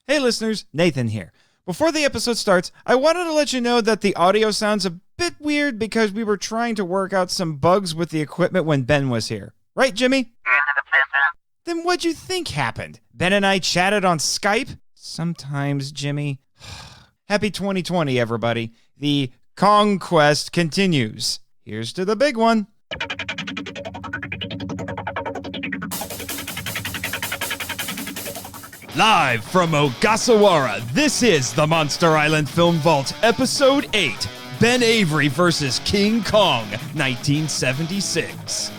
Hey listeners, Nathan here. Before the episode starts, I wanted to let you know that the audio sounds a bit weird because we were trying to work out some bugs with the equipment when Ben was here. Right, Jimmy? Then what'd you think happened? Ben and I chatted on Skype? Sometimes, Jimmy. Happy 2020, everybody. The conquest continues. Here's to the big one. Live from Ogasawara, this is the Monster Island Film Vault, Episode 8, Ben Avery vs. King Kong, 1976.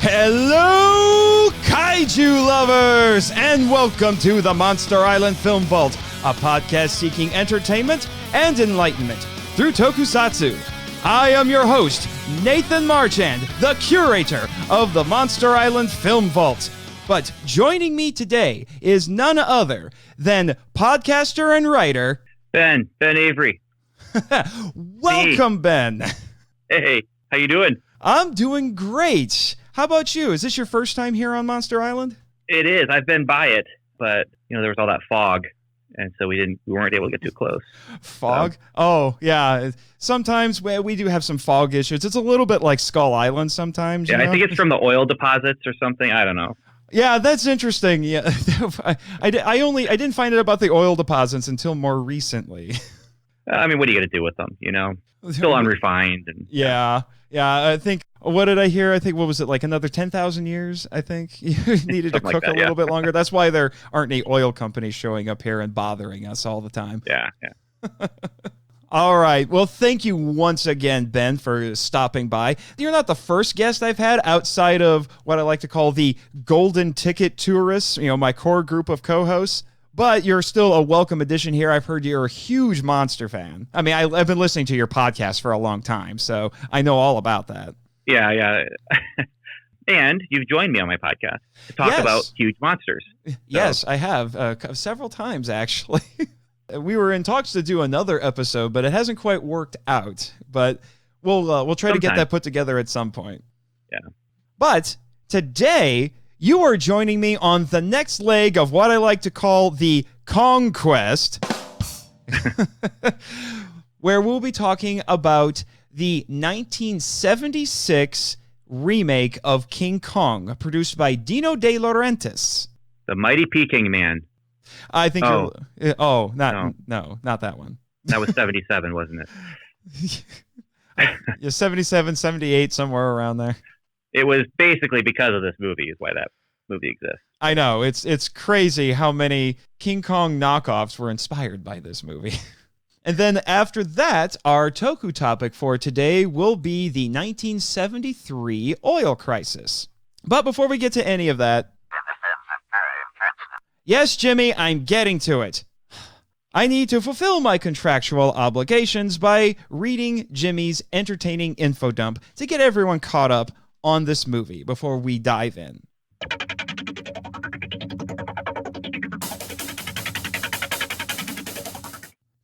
Hello, kaiju lovers, and welcome to the Monster Island Film Vault, a podcast seeking entertainment and enlightenment through tokusatsu. I am your host, Nathan Marchand, the curator of the Monster Island Film Vault. But joining me today is none other than podcaster and writer... Ben Avery. Welcome, Ben. Hey, how you doing? I'm doing great. How about you? Is this your first time here on Monster Island? It is. I've been by it, but there was all that fog. And so we weren't able to get too close. Fog? So. Oh, yeah. Sometimes we do have some fog issues. It's a little bit like Skull Island sometimes. Yeah, I think it's from the oil deposits or something. I don't know. Yeah, that's interesting. Yeah, I didn't find out about the oil deposits until more recently. I mean, what are you going to do with them? Still unrefined. And yeah. I think. What did I hear? I think, what was it, like another 10,000 years, I think? You needed to cook a little bit longer. That's why there aren't any oil companies showing up here and bothering us all the time. Yeah. All right. Well, thank you once again, Ben, for stopping by. You're not the first guest I've had outside of what I like to call the golden ticket tourists, my core group of co-hosts. But you're still a welcome addition here. I've heard you're a huge Monster fan. I mean, I've been listening to your podcast for a long time, so I know all about that. Yeah. And you've joined me on my podcast to talk about huge monsters. So. Yes, I have several times, actually. We were in talks to do another episode, but it hasn't quite worked out. But we'll try to get that put together at some point. Yeah. But today, you are joining me on the next leg of what I like to call the conquest, where we'll be talking about the 1976 remake of King Kong, produced by Dino de Laurentiis. The Mighty Peking Man. I think not that one. That was 77, wasn't it? Yeah, 77, 78, somewhere around there. It was basically because of this movie is why that movie exists. I know. It's crazy how many King Kong knockoffs were inspired by this movie. And then after that, our Toku topic for today will be the 1973 oil crisis. But before we get to any of that... Yes, Jimmy, I'm getting to it. I need to fulfill my contractual obligations by reading Jimmy's entertaining info dump to get everyone caught up on this movie before we dive in.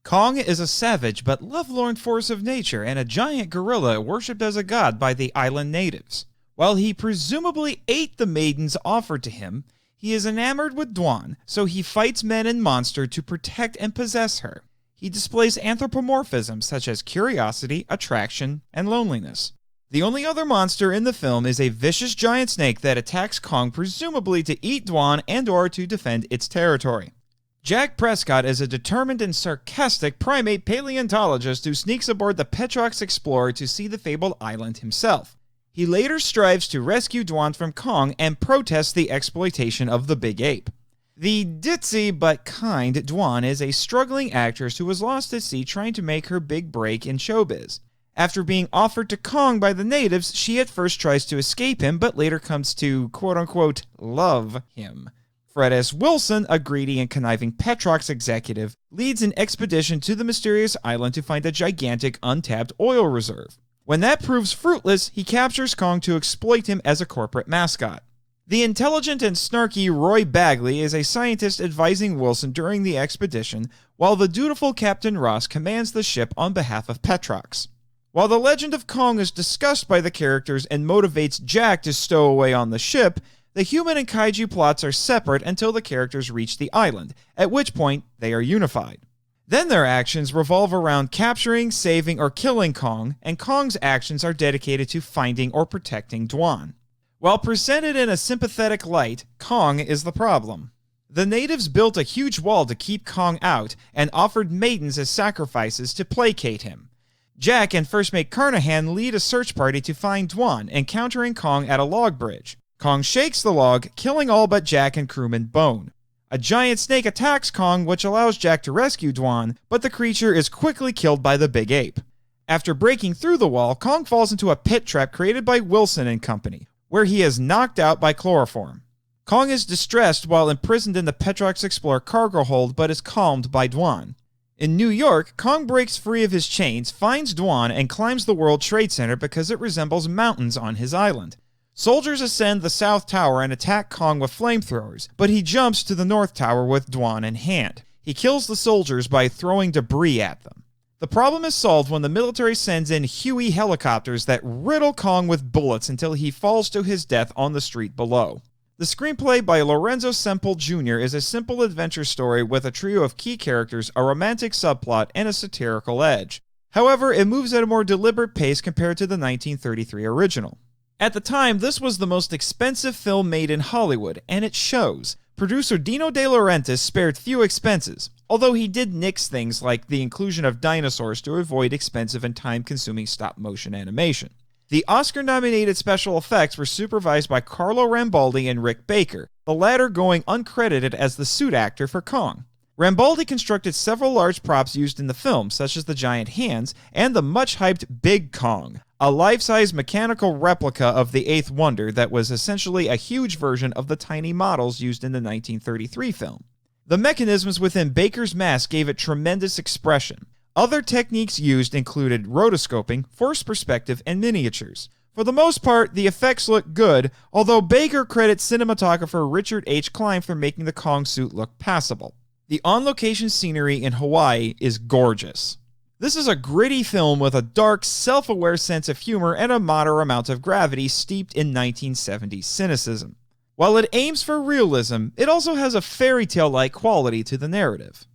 Kong is a savage but lovelorn force of nature and a giant gorilla worshipped as a god by the island natives. While he presumably ate the maidens offered to him, he is enamored with Dwan, so he fights men and monsters to protect and possess her. He displays anthropomorphisms such as curiosity, attraction, and loneliness. The only other monster in the film is a vicious giant snake that attacks Kong presumably to eat Dwan and or to defend its territory. Jack Prescott is a determined and sarcastic primate paleontologist who sneaks aboard the Petrox Explorer to see the fabled island himself. He later strives to rescue Dwan from Kong and protests the exploitation of the big ape. The ditzy but kind Dwan is a struggling actress who was lost at sea trying to make her big break in showbiz. After being offered to Kong by the natives, she at first tries to escape him, but later comes to quote-unquote love him. Fred S. Wilson, a greedy and conniving Petrox executive, leads an expedition to the mysterious island to find a gigantic untapped oil reserve. When that proves fruitless, he captures Kong to exploit him as a corporate mascot. The intelligent and snarky Roy Bagley is a scientist advising Wilson during the expedition, while the dutiful Captain Ross commands the ship on behalf of Petrox. While the legend of Kong is discussed by the characters and motivates Jack to stow away on the ship, the human and kaiju plots are separate until the characters reach the island, at which point they are unified. Then their actions revolve around capturing, saving, or killing Kong, and Kong's actions are dedicated to finding or protecting Dwan. While presented in a sympathetic light, Kong is the problem. The natives built a huge wall to keep Kong out and offered maidens as sacrifices to placate him. Jack and First Mate Carnahan lead a search party to find Dwan, encountering Kong at a log bridge. Kong shakes the log, killing all but Jack and crewman Bone. A giant snake attacks Kong, which allows Jack to rescue Dwan, but the creature is quickly killed by the big ape. After breaking through the wall, Kong falls into a pit trap created by Wilson and company, where he is knocked out by chloroform. Kong is distressed while imprisoned in the Petrox Explorer cargo hold, but is calmed by Dwan. In New York, Kong breaks free of his chains, finds Dwan, and climbs the World Trade Center because it resembles mountains on his island. Soldiers ascend the South Tower and attack Kong with flamethrowers, but he jumps to the North Tower with Dwan in hand. He kills the soldiers by throwing debris at them. The problem is solved when the military sends in Huey helicopters that riddle Kong with bullets until he falls to his death on the street below. The screenplay by Lorenzo Semple Jr. is a simple adventure story with a trio of key characters, a romantic subplot, and a satirical edge. However, it moves at a more deliberate pace compared to the 1933 original. At the time, this was the most expensive film made in Hollywood, and it shows. Producer Dino de Laurentiis spared few expenses, although he did nix things like the inclusion of dinosaurs to avoid expensive and time-consuming stop-motion animation. The Oscar-nominated special effects were supervised by Carlo Rambaldi and Rick Baker, the latter going uncredited as the suit actor for Kong. Rambaldi constructed several large props used in the film, such as the giant hands and the much-hyped Big Kong, a life-size mechanical replica of the Eighth Wonder that was essentially a huge version of the tiny models used in the 1933 film. The mechanisms within Baker's mask gave it tremendous expression. Other techniques used included rotoscoping, forced perspective, and miniatures. For the most part, the effects look good, although Baker credits cinematographer Richard H. Klein for making the Kong suit look passable. The on-location scenery in Hawaii is gorgeous. This is a gritty film with a dark, self-aware sense of humor and a moderate amount of gravity steeped in 1970s cynicism. While it aims for realism, it also has a fairy tale-like quality to the narrative.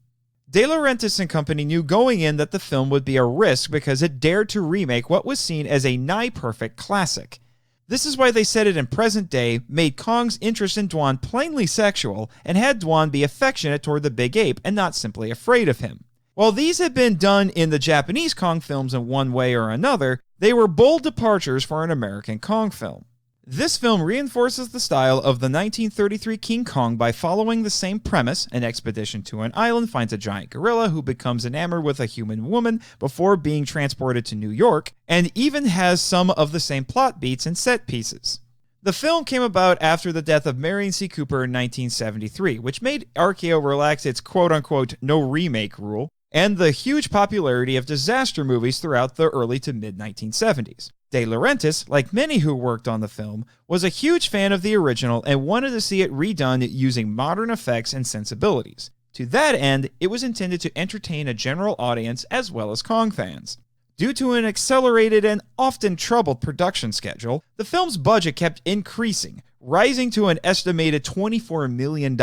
De Laurentiis and company knew going in that the film would be a risk because it dared to remake what was seen as a nigh-perfect classic. This is why they set it in present day, made Kong's interest in Dwan plainly sexual, and had Dwan be affectionate toward the big ape and not simply afraid of him. While these had been done in the Japanese Kong films in one way or another, they were bold departures for an American Kong film. This film reinforces the style of the 1933 King Kong by following the same premise. An expedition to an island finds a giant gorilla who becomes enamored with a human woman before being transported to New York, and even has some of the same plot beats and set pieces. The film came about after the death of Marion C. Cooper in 1973, which made RKO relax its quote-unquote no remake rule, and the huge popularity of disaster movies throughout the early to mid-1970s. De Laurentiis, like many who worked on the film, was a huge fan of the original and wanted to see it redone using modern effects and sensibilities. To that end, it was intended to entertain a general audience as well as Kong fans. Due to an accelerated and often troubled production schedule, the film's budget kept increasing, rising to an estimated $24 million.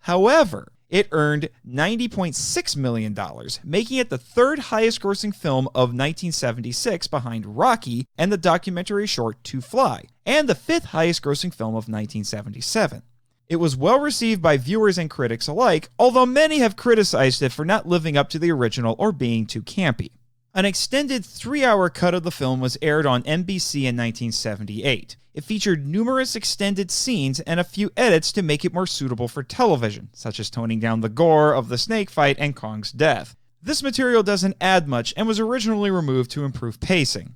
However, it earned $90.6 million, making it the third highest-grossing film of 1976 behind Rocky and the documentary short To Fly, and the fifth highest-grossing film of 1977. It was well received by viewers and critics alike, although many have criticized it for not living up to the original or being too campy. An extended 3-hour cut of the film was aired on NBC in 1978. It featured numerous extended scenes and a few edits to make it more suitable for television, such as toning down the gore of the snake fight and Kong's death. This material doesn't add much and was originally removed to improve pacing.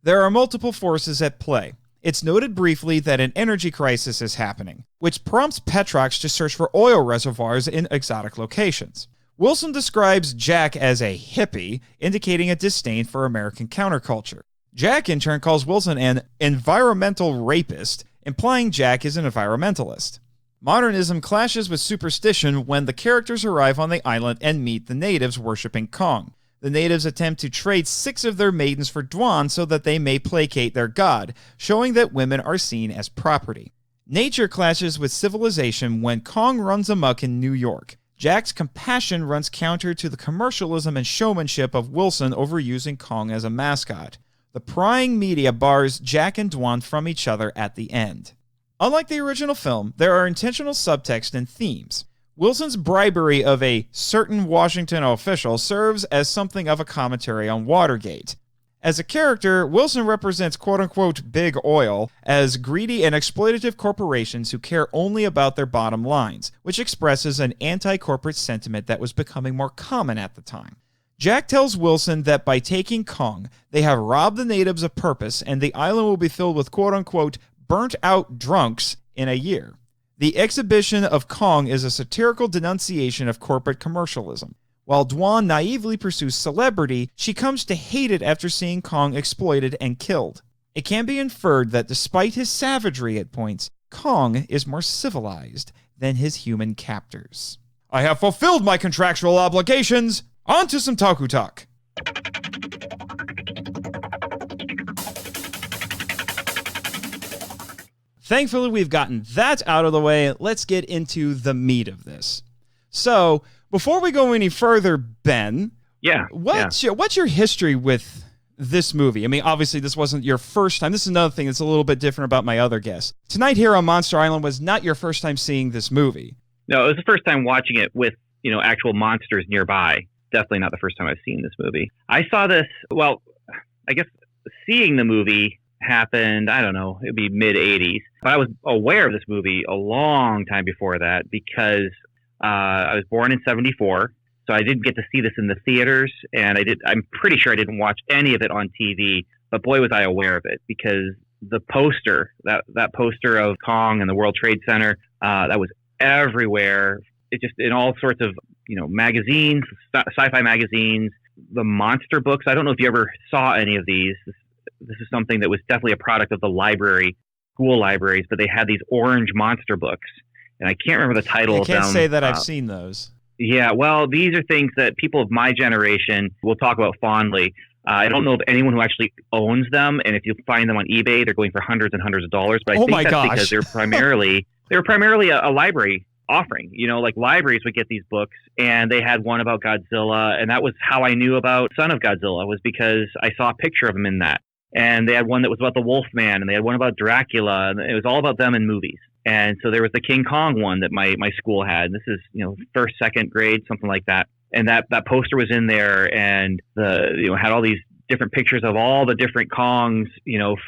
There are multiple forces at play. It's noted briefly that an energy crisis is happening, which prompts Petrox to search for oil reservoirs in exotic locations. Wilson describes Jack as a hippie, indicating a disdain for American counterculture. Jack, in turn, calls Wilson an environmental rapist, implying Jack is an environmentalist. Modernism clashes with superstition when the characters arrive on the island and meet the natives worshipping Kong. The natives attempt to trade 6 of their maidens for Dwan so that they may placate their god, showing that women are seen as property. Nature clashes with civilization when Kong runs amok in New York. Jack's compassion runs counter to the commercialism and showmanship of Wilson over using Kong as a mascot. The prying media bars Jack and Dwan from each other at the end. Unlike the original film, there are intentional subtext and themes. Wilson's bribery of a certain Washington official serves as something of a commentary on Watergate. As a character, Wilson represents quote-unquote big oil as greedy and exploitative corporations who care only about their bottom lines, which expresses an anti-corporate sentiment that was becoming more common at the time. Jack tells Wilson that by taking Kong, they have robbed the natives of purpose and the island will be filled with quote-unquote burnt-out drunks in a year. The exhibition of Kong is a satirical denunciation of corporate commercialism. While Dwan naively pursues celebrity, she comes to hate it after seeing Kong exploited and killed. It can be inferred that despite his savagery at points, Kong is more civilized than his human captors. I have fulfilled my contractual obligations! On to some Toku Talk! Thankfully, we've gotten that out of the way. Let's get into the meat of this. So, before we go any further, Ben, what's your history with this movie? I mean, obviously, this wasn't your first time. This is another thing that's a little bit different about my other guests. Tonight here on Monster Island was not your first time seeing this movie. No, it was the first time watching it with, actual monsters nearby. Definitely not the first time I've seen this movie. I saw this, I guess seeing the movie happened, I don't know, it'd be mid-'80s. But I was aware of this movie a long time before that because I was born in 1974, so I didn't get to see this in the theaters, and I'm pretty sure I didn't watch any of it on TV, but boy was I aware of it because the poster, that poster of Kong and the World Trade Center, that was everywhere. It just in all sorts of magazines, sci-fi magazines, the monster books. I don't know if you ever saw any of these. This is something that was definitely a product of the library, school libraries, but they had these orange monster books, and I can't remember the title of them. I can't say that I've seen those. Yeah, well, these are things that people of my generation will talk about fondly. I don't know of anyone who actually owns them, and if you find them on eBay, they're going for hundreds and hundreds of dollars. But I think that's because they were primarily a library offering. Like libraries would get these books, and they had one about Godzilla, and that was how I knew about Son of Godzilla, was because I saw a picture of him in that. And they had one that was about the Wolfman, and they had one about Dracula, and it was all about them in movies. And so there was the King Kong one that my school had. This is, first, second grade, something like that. And that poster was in there, and had all these different pictures of all the different Kongs,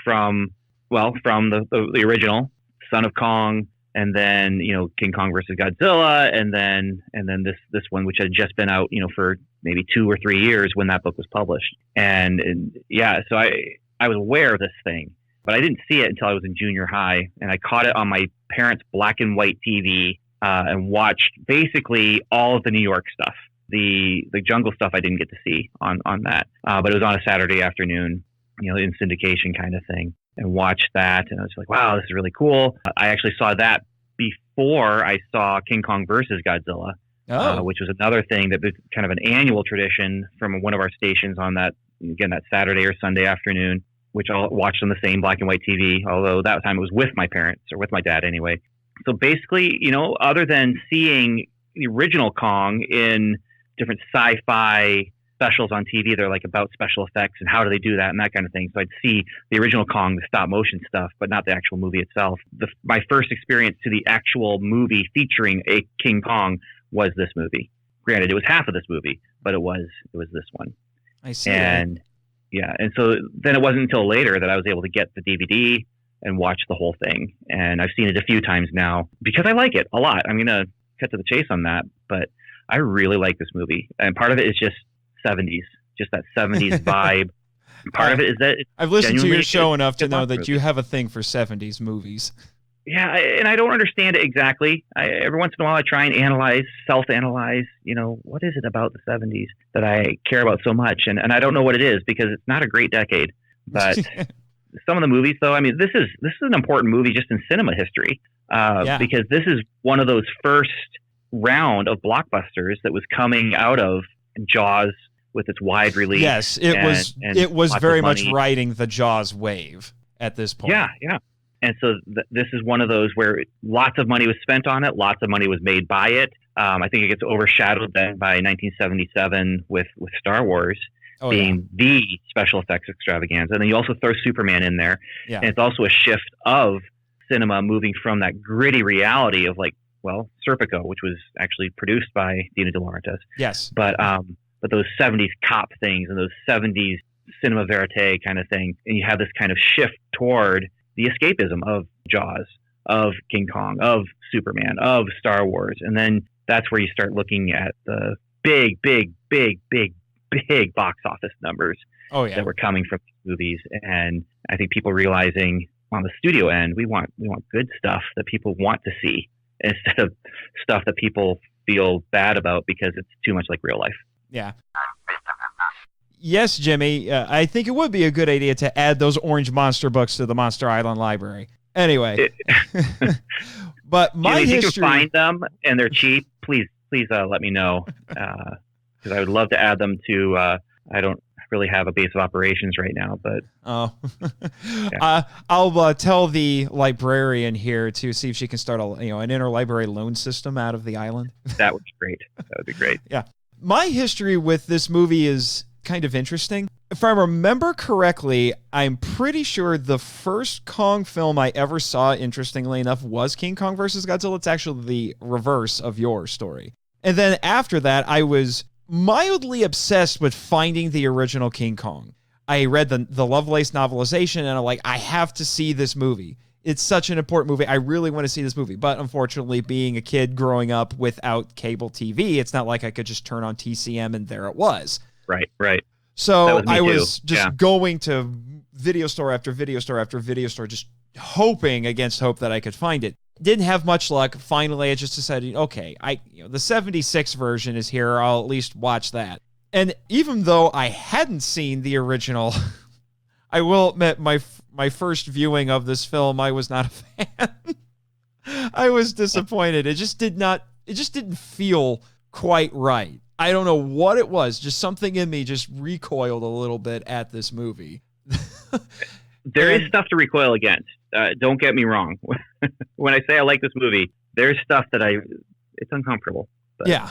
from the original Son of Kong, and then King Kong versus Godzilla, and then this one which had just been out for maybe 2 or 3 years when that book was published. And so I was aware of this thing, but I didn't see it until I was in junior high, and I caught it on my parents' black and white TV and watched basically all of the New York stuff. The jungle stuff I didn't get to see on that, but it was on a Saturday afternoon, in syndication kind of thing, and watched that, and I was like, wow, this is really cool. I actually saw that before I saw King Kong versus Godzilla, which was another thing that was kind of an annual tradition from one of our stations on that Saturday or Sunday afternoon, which I'll watch on the same black and white TV, although that time it was with my parents, or with my dad anyway. So basically, other than seeing the original Kong in different sci-fi specials on TV, they're like about special effects and how do they do that and that kind of thing. So I'd see the original Kong, the stop motion stuff, but not the actual movie itself. My first experience to the actual movie featuring a King Kong was this movie. Granted, it was half of this movie, but it was this one. I see. And and so then it wasn't until later that I was able to get the DVD and watch the whole thing. And I've seen it a few times now because I like it a lot. I'm going to cut to the chase on that, but I really like this movie. And part of it is just 70s, just that 70s vibe. Part of it is that I've listened to your show enough to know that you have a thing for 70s movies. Yeah, and I don't understand it exactly. Every once in a while I try and self-analyze, what is it about the 70s that I care about so much? And I don't know what it is because it's not a great decade. But some of the movies, though, I mean, this is an important movie just in cinema history because this is one of those first round of blockbusters that was coming out of Jaws, with its wide release. Yes, it was very much riding the Jaws wave at this point. Yeah. And so this is one of those where lots of money was spent on it, lots of money was made by it. I think it gets overshadowed then by 1977 with Star Wars being the special effects extravaganza. And then you also throw Superman in there. Yeah. And it's also a shift of cinema moving from that gritty reality of Serpico, which was actually produced by Dino de Laurentiis. Yes. But those 70s cop things and those 70s cinema verite kind of thing. And you have this kind of shift toward the escapism of Jaws, of King Kong, of Superman, of Star Wars. And then that's where you start looking at the big box office numbers that were coming from these movies. And I think people realizing on the studio end, we want good stuff that people want to see instead of stuff that people feel bad about because it's too much like real life. Yeah. Yes, Jimmy, I think it would be a good idea to add those orange monster books to the Monster Island library. Anyway, but my history... If you can find them and they're cheap, please let me know, because I would love to add them to... I don't really have a base of operations right now, but... I'll tell the librarian here to see if she can start an interlibrary loan system out of the island. That would be great. Yeah. My history with this movie is kind of interesting. If I remember correctly, I'm pretty sure the first Kong film I ever saw, interestingly enough, was King Kong versus Godzilla. It's actually the reverse of your story. And then after that, I was mildly obsessed with finding the original King Kong. I read the Lovelace novelization, and I'm like, I have to see this movie. It's such an important movie. I really want to see this movie. But unfortunately, being a kid growing up without cable TV, it's not like I could just turn on TCM and there it was. Right. So I was just going to video store after video store after video store, just hoping against hope that I could find it. Didn't have much luck. Finally, I just decided, okay, the 76 version is here. I'll at least watch that. And even though I hadn't seen the original, I will admit my first viewing of this film, I was not a fan. I was disappointed. It just didn't feel quite right. I don't know what it was. Just something in me just recoiled a little bit at this movie. There is stuff to recoil against. Don't get me wrong. When I say I like this movie, there's stuff that it's uncomfortable. But. Yeah.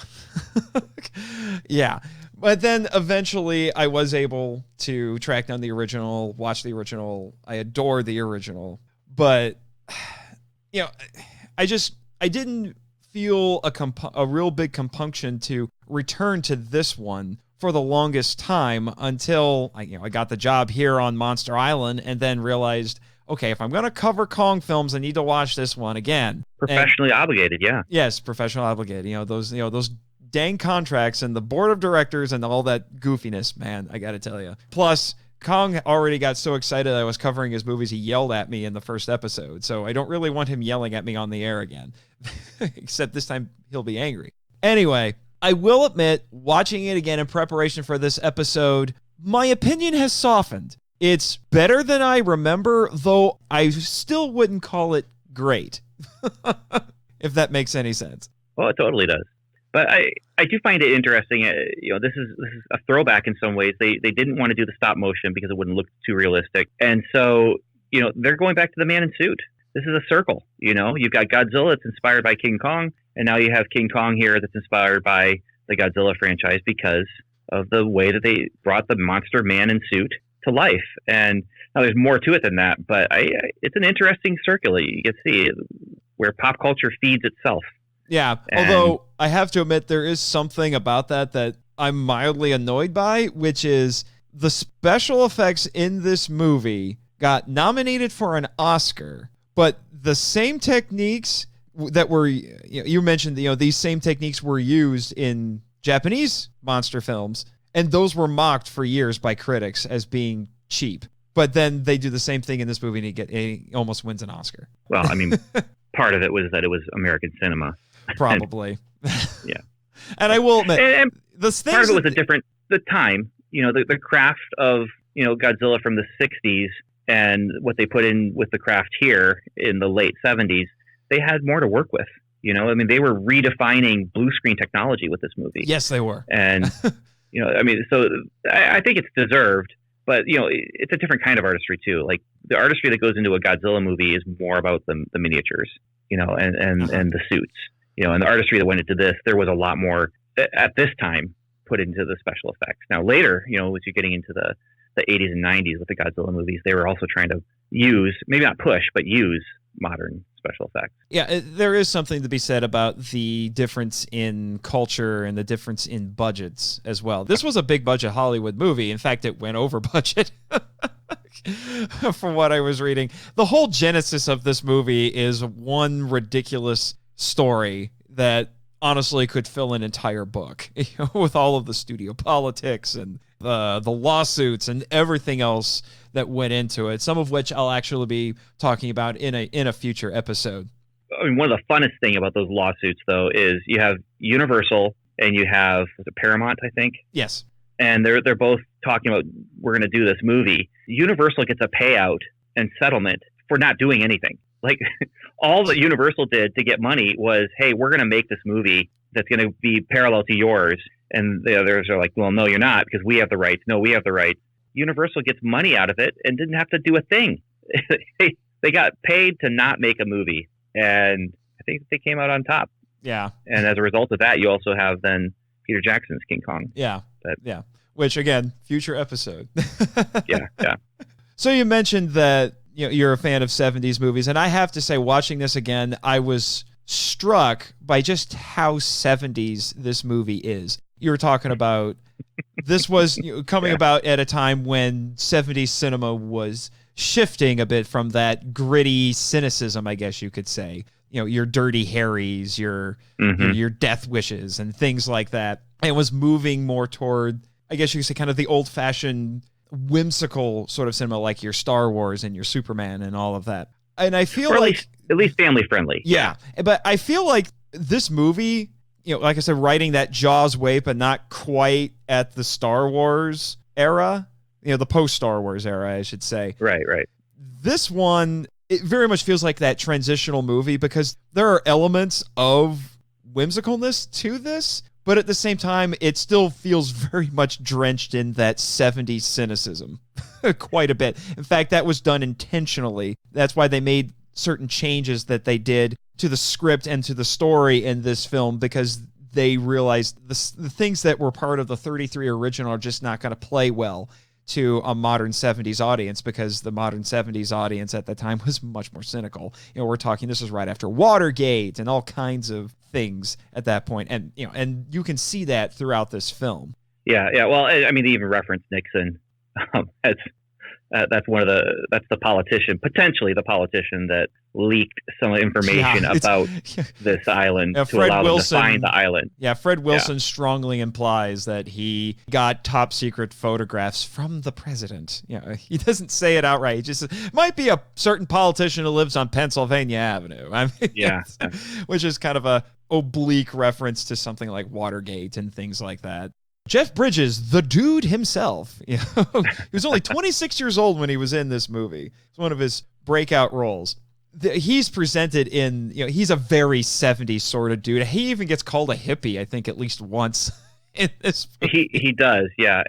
Yeah. But then eventually I was able to track down the original, watch the original. I adore the original. But, I didn't feel a real big compunction to return to this one for the longest time until I got the job here on Monster Island and then realized, okay, if I'm going to cover Kong films, I need to watch this one again. Professionally obligated, yeah. Yes, professionally obligated. Those dang contracts and the board of directors and all that goofiness, man, I got to tell you. Plus, Kong already got so excited I was covering his movies, he yelled at me in the first episode. So I don't really want him yelling at me on the air again. Except this time he'll be angry. Anyway, I will admit, watching it again in preparation for this episode, my opinion has softened. It's better than I remember, though I still wouldn't call it great. If that makes any sense. Well, it totally does. But I do find it interesting. This is a throwback in some ways. They didn't want to do the stop motion because it wouldn't look too realistic. And so, they're going back to the man in suit. This is a circle. You've got Godzilla that's inspired by King Kong. And now you have King Kong here that's inspired by the Godzilla franchise because of the way that they brought the monster man in suit to life. And now there's more to it than that. But it's an interesting circle. You can see where pop culture feeds itself. Yeah, although I have to admit there is something about that I'm mildly annoyed by, which is the special effects in this movie got nominated for an Oscar, but the same techniques that were, you mentioned, these same techniques were used in Japanese monster films, and those were mocked for years by critics as being cheap. But then they do the same thing in this movie and he almost wins an Oscar. Well, I mean, part of it was that it was American cinema. Probably. Yeah. And I will admit, part of it was the time, the craft of, Godzilla from the 60s and what they put in with the craft here in the late 70s, they had more to work with. They were redefining blue screen technology with this movie. Yes, they were. And, I mean, so I think it's deserved, but it's a different kind of artistry too. Like the artistry that goes into a Godzilla movie is more about the miniatures, and the suits, and the artistry that went into this, there was a lot more at this time put into the special effects. Now later, as you're getting into the 80s and 90s with the Godzilla movies, they were also trying to use, maybe not push, but use modern special effects. Yeah, there is something to be said about the difference in culture and the difference in budgets as well. This was a big budget Hollywood movie. In fact, it went over budget. From what I was reading, the whole genesis of this movie is one ridiculous story that honestly could fill an entire book, with all of the studio politics and the lawsuits and everything else that went into it, some of which I'll actually be talking about in a future episode. I mean, one of the funnest thing about those lawsuits, though, is you have Universal and you have Paramount, I think. Yes. And they're both talking about, we're going to do this movie. Universal gets a payout and settlement for not doing anything. Like, all that Universal did to get money was, hey, we're going to make this movie that's going to be parallel to yours. And the others are like, well, no, you're not, because we have the rights. No, we have the rights. Universal gets money out of it and didn't have to do a thing. They got paid to not make a movie. And I think they came out on top. Yeah. And as a result of that, you also have then Peter Jackson's King Kong. Yeah. Yeah. Which, again, future episode. Yeah. So you mentioned that you're a fan of 70s movies, and I have to say, watching this again, I was struck by just how 70s this movie is. You were talking about this was coming about at a time when 70s cinema was shifting a bit from that gritty cynicism, I guess you could say. Your Dirty Harrys, your Death Wishes, and things like that. And it was moving more toward, I guess you could say, kind of the old-fashioned whimsical sort of cinema, like your Star Wars and your Superman and all of that. And I feel at least family friendly. Yeah. But I feel like this movie, like I said, riding that Jaws wave, but not quite at the Star Wars era, the post-Star Wars era, I should say. Right. This one, it very much feels like that transitional movie because there are elements of whimsicalness to this, but at the same time, it still feels very much drenched in that 70s cynicism quite a bit. In fact, that was done intentionally. That's why they made certain changes that they did to the script and to the story in this film, because they realized the things that were part of the 33 original are just not going to play well to a modern 70s audience, because the modern 70s audience at the time was much more cynical. We're talking, this was right after Watergate and all kinds of things at that point. And, and you can see that throughout this film. Yeah. Well, I mean, they even referenced Nixon. That's the politician, potentially the politician that leaked some information about this island to allow them to find the island. Yeah, Fred Wilson strongly implies that he got top secret photographs from the president. He doesn't say it outright. He just might be a certain politician who lives on Pennsylvania Avenue. I mean, which is kind of a oblique reference to something like Watergate and things like that. Jeff Bridges, the dude himself, he was only 26 years old when he was in this movie. It's one of his breakout roles. He's presented in, he's a very 70s sort of dude. He even gets called a hippie, I think, at least once in this movie. He does, yeah.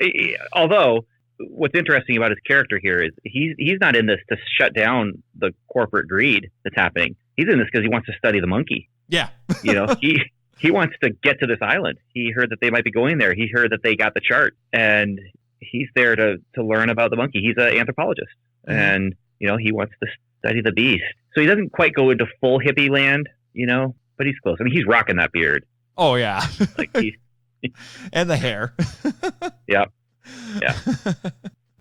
Although, what's interesting about his character here is he's not in this to shut down the corporate greed that's happening. He's in this because he wants to study the monkey. Yeah. He wants to get to this island. He heard that they might be going there. He heard that they got the chart, and he's there to learn about the monkey. He's an anthropologist, and he wants to study the beast. So he doesn't quite go into full hippie land, but he's close. I mean, he's rocking that beard. Oh yeah, like and the hair. Yeah.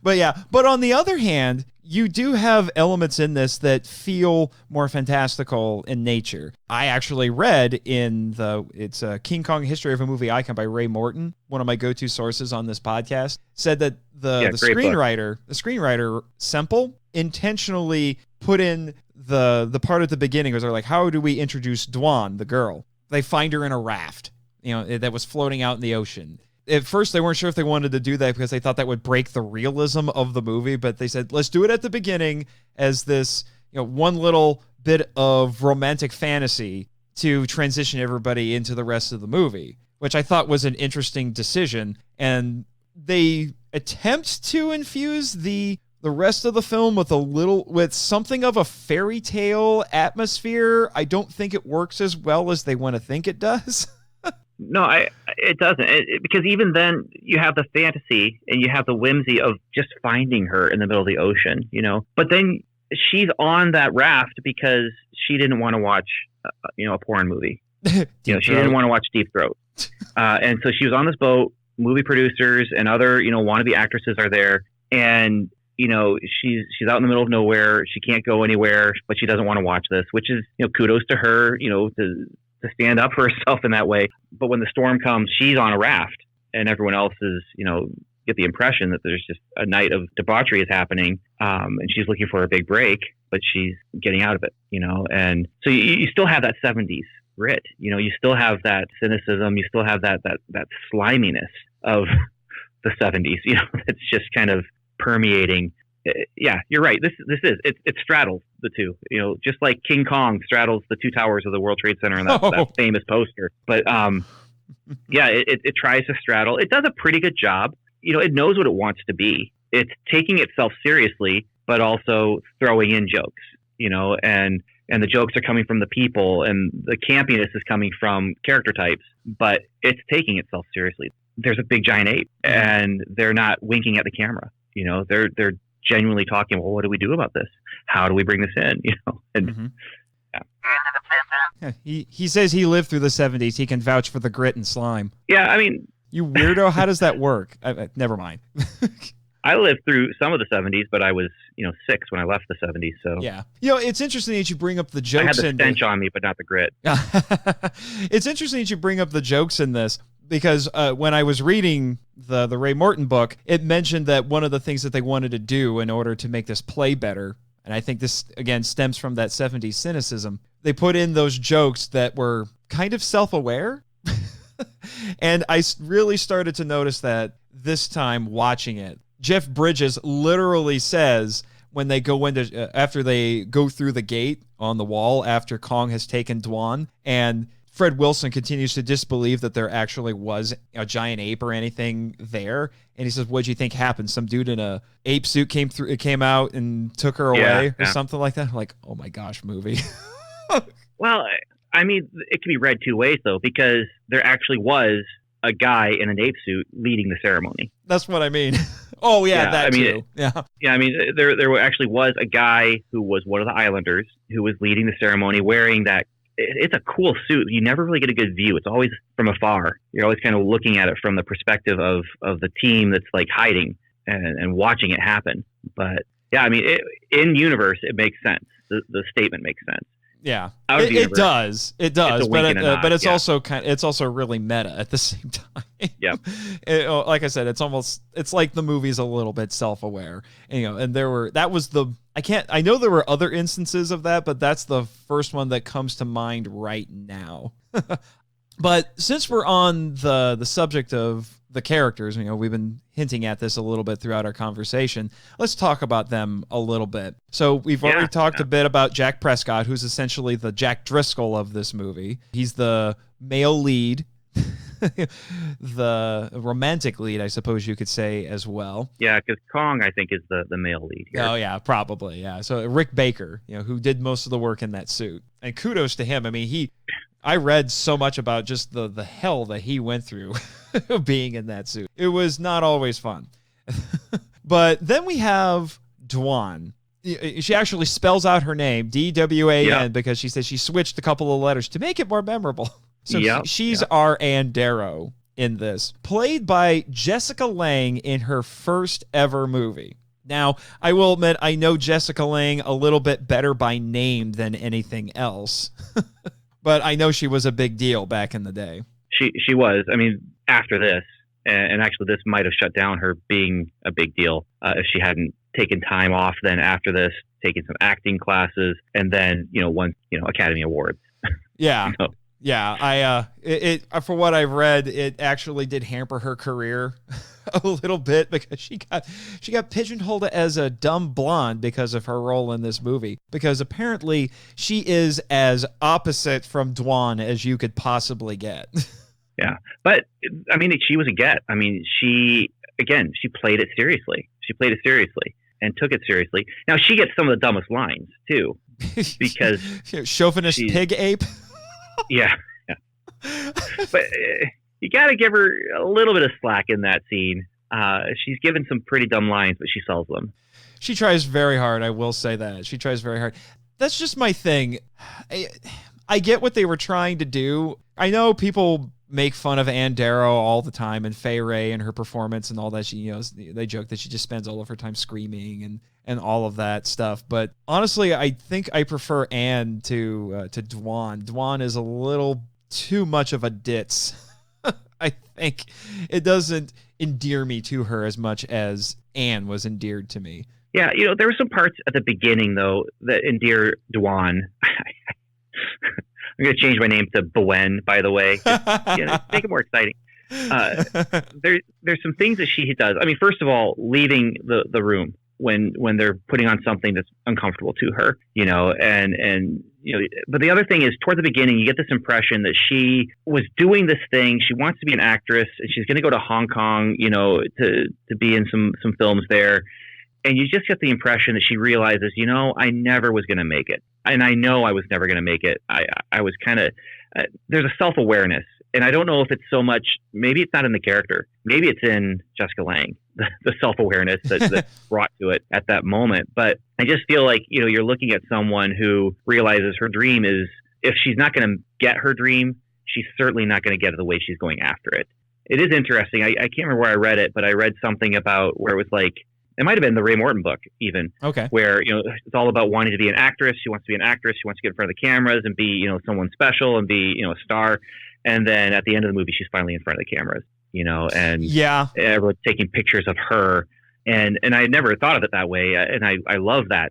But on the other hand, you do have elements in this that feel more fantastical in nature. I actually read it's a King Kong History of a Movie Icon by Ray Morton, one of my go-to sources on this podcast, said that the screenwriter Semple intentionally put in the part at the beginning where they're like, how do we introduce Dwan, the girl? They find her in a raft, that was floating out in the ocean. At first, they weren't sure if they wanted to do that because they thought that would break the realism of the movie, but they said, let's do it at the beginning as this, one little bit of romantic fantasy to transition everybody into the rest of the movie. which I thought was an interesting decision. And they attempt to infuse the rest of the film with something of a fairy tale atmosphere. I don't think it works as well as they want to think it does. No, it doesn't. Because even then, you have the fantasy and you have the whimsy of just finding her in the middle of the ocean, But then she's on that raft because she didn't want to watch, a porn movie. She didn't want to watch Deep Throat. And so she was on this boat. Movie producers and other, wannabe actresses are there. And, she's out in the middle of nowhere. She can't go anywhere, but she doesn't want to watch this, which is, kudos to her, to stand up for herself in that way. But when the storm comes, she's on a raft and everyone else is, get the impression that there's just a night of debauchery is happening. And she's looking for a big break, but she's getting out of it, and so you still have that 70s grit, you still have that cynicism. You still have that sliminess of the 70s, it's just kind of permeating. Yeah, you're right. It straddles the two, just like King Kong straddles the two towers of the World Trade Center in that famous poster. But yeah, it tries to straddle. It does a pretty good job. It knows what it wants to be. It's taking itself seriously, but also throwing in jokes, and the jokes are coming from the people and the campiness is coming from character types, but it's taking itself seriously. There's a big giant ape and they're not winking at the camera. They're genuinely talking, well, what do we do about this? How do we bring this in? And yeah. He says he lived through the 70s. He can vouch for the grit and slime. Yeah, I mean, you weirdo. How does that work? Never mind. I lived through some of the 70s, but I was, 6 when I left the 70s. So yeah, it's interesting that you bring up the jokes. I had the stench on me, but not the grit. It's interesting that you bring up the jokes in this because when I was reading the Ray Morton book, it mentioned that one of the things that they wanted to do in order to make this play better, and I think this again stems from that 70s cynicism, they put in those jokes that were kind of self-aware. And I really started to notice that this time watching it. Jeff Bridges literally says when they go into after they go through the gate on the wall after Kong has taken Dwan, and Fred Wilson continues to disbelieve that there actually was a giant ape or anything there, and he says, "What'd you think happened? Some dude in a ape suit came out and took her away or something like that?" I'm like, oh my gosh, movie. Well, I mean, it can be read two ways though, because there actually was a guy in an ape suit leading the ceremony. That's what I mean. Oh yeah, that too. Yeah. I mean, there actually was a guy who was one of the islanders who was leading the ceremony wearing that. It's a cool suit. You never really get a good view. It's always from afar. You're always kind of looking at it from the perspective of the team that's like hiding and watching it happen. But yeah, I mean, in universe, it makes sense. The statement makes sense. Yeah, it does. It does, but it's also it's also really meta at the same time. Yep. Like I said, it's like the movie's a little bit self-aware, and I know there were other instances of that, but that's the first one that comes to mind right now. But since we're on the subject of the characters, we've been hinting at this a little bit throughout our conversation. Let's talk about them a little bit. So we've already talked a bit about Jack Prescott, who's essentially the Jack Driscoll of this movie. He's the male lead, the romantic lead, I suppose you could say as well. Yeah, because Kong, I think, is the male lead here. Oh, yeah, probably, yeah. So Rick Baker, who did most of the work in that suit. And kudos to him. I mean, I read so much about just the hell that he went through being in that suit. It was not always fun. But then we have Dwan. She actually spells out her name, D-W-A-N, because she says she switched a couple of letters to make it more memorable. So she's our Ann Darrow in this, played by Jessica Lange in her first ever movie. Now, I will admit, I know Jessica Lange a little bit better by name than anything else. But I know she was a big deal back in the day. She was. I mean, after this, and actually this might have shut down her being a big deal if she hadn't taken time off then after this, taken some acting classes, and then, won, Academy Awards. Yeah. Yeah, for what I've read, it actually did hamper her career a little bit because she got pigeonholed as a dumb blonde because of her role in this movie. Because apparently she is as opposite from Dwan as you could possibly get. Yeah. But, I mean, she was a get. I mean, she played it seriously. She played it seriously and took it seriously. Now, she gets some of the dumbest lines, too, because... Chauvinist pig ape? Yeah. But you got to give her a little bit of slack in that scene. She's given some pretty dumb lines, but she sells them. She tries very hard, I will say that. She tries very hard. That's just my thing. I get what they were trying to do. I know people make fun of Ann Darrow all the time and Fay Wray and her performance and all that. She, they joke that she just spends all of her time screaming and all of that stuff. But honestly, I think I prefer Ann to Dwan. Dwan is a little too much of a ditz. I think it doesn't endear me to her as much as Ann was endeared to me. Yeah, there were some parts at the beginning, though, that endear Dwan. I'm going to change my name to Dwan, by the way. Make it more exciting. There's some things that she does. I mean, first of all, leaving the room when they're putting on something that's uncomfortable to her, but the other thing is, toward the beginning, you get this impression that she was doing this thing. She wants to be an actress, and she's going to go to Hong Kong, to be in some films there. And you just get the impression that she realizes, I never was going to make it. And I know I was never going to make it. I was kind of, there's a self-awareness. And I don't know if it's so much, maybe it's not in the character. Maybe it's in Jessica Lange, the self-awareness that's brought to it at that moment. But I just feel like, you're looking at someone who realizes her dream is, if she's not going to get her dream, she's certainly not going to get it the way she's going after it. It is interesting. I can't remember where I read it, but I read something about where it was like, it might have been the Ray Morton book even, okay, where, it's all about wanting to be an actress. She wants to be an actress. She wants to get in front of the cameras and be, someone special and be, a star. And then at the end of the movie, she's finally in front of the cameras, and yeah, everyone's taking pictures of her. And I had never thought of it that way. And I love that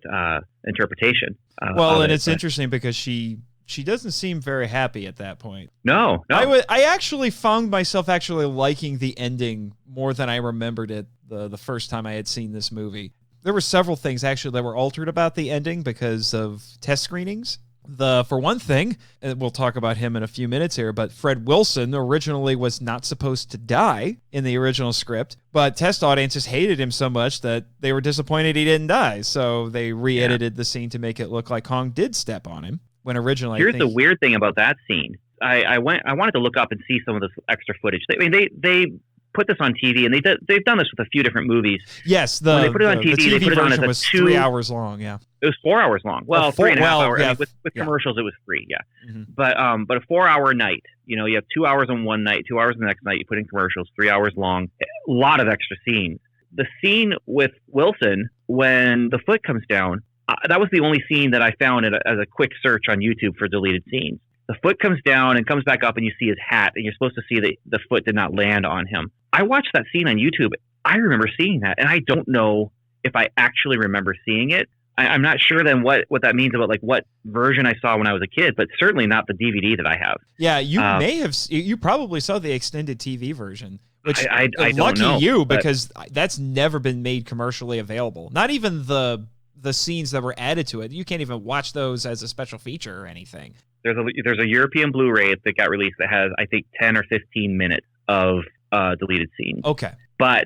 interpretation. It's interesting because she doesn't seem very happy at that point. No. I actually found myself actually liking the ending more than I remembered it the first time I had seen this movie. There were several things actually that were altered about the ending because of test screenings. For one thing, and we'll talk about him in a few minutes here, but Fred Wilson originally was not supposed to die in the original script, but test audiences hated him so much that they were disappointed he didn't die. So they re-edited the scene to make it look like Kong did step on him. When originally, here's the weird thing about that scene. I wanted to look up and see some of this extra footage. They put this on TV, and they've done this with a few different movies. Yes, when they put it on TV, they put it on as was 3 hours long. Yeah, it was 4 hours long. Well, 3.5 hours. Yeah, I mean, with commercials, it was 3. Yeah, mm-hmm. But a 4-hour night. You have 2 hours on one night, 2 hours the next night. You put in commercials, 3 hours long. A lot of extra scenes. The scene with Wilson when the foot comes down. That was the only scene that I found as a quick search on YouTube for deleted scenes. The foot comes down and comes back up, and you see his hat, and you're supposed to see that the foot did not land on him. I watched that scene on YouTube. I remember seeing that, and I don't know if I actually remember seeing it. I'm not sure then what that means about like what version I saw when I was a kid, but certainly not the DVD that I have. Yeah, you probably saw the extended TV version, which I don't lucky know, you, because that's never been made commercially available. Not even the scenes that were added to it. You can't even watch those as a special feature or anything. There's a European Blu-ray that got released that has, I think, 10 or 15 minutes of deleted scenes. Okay. But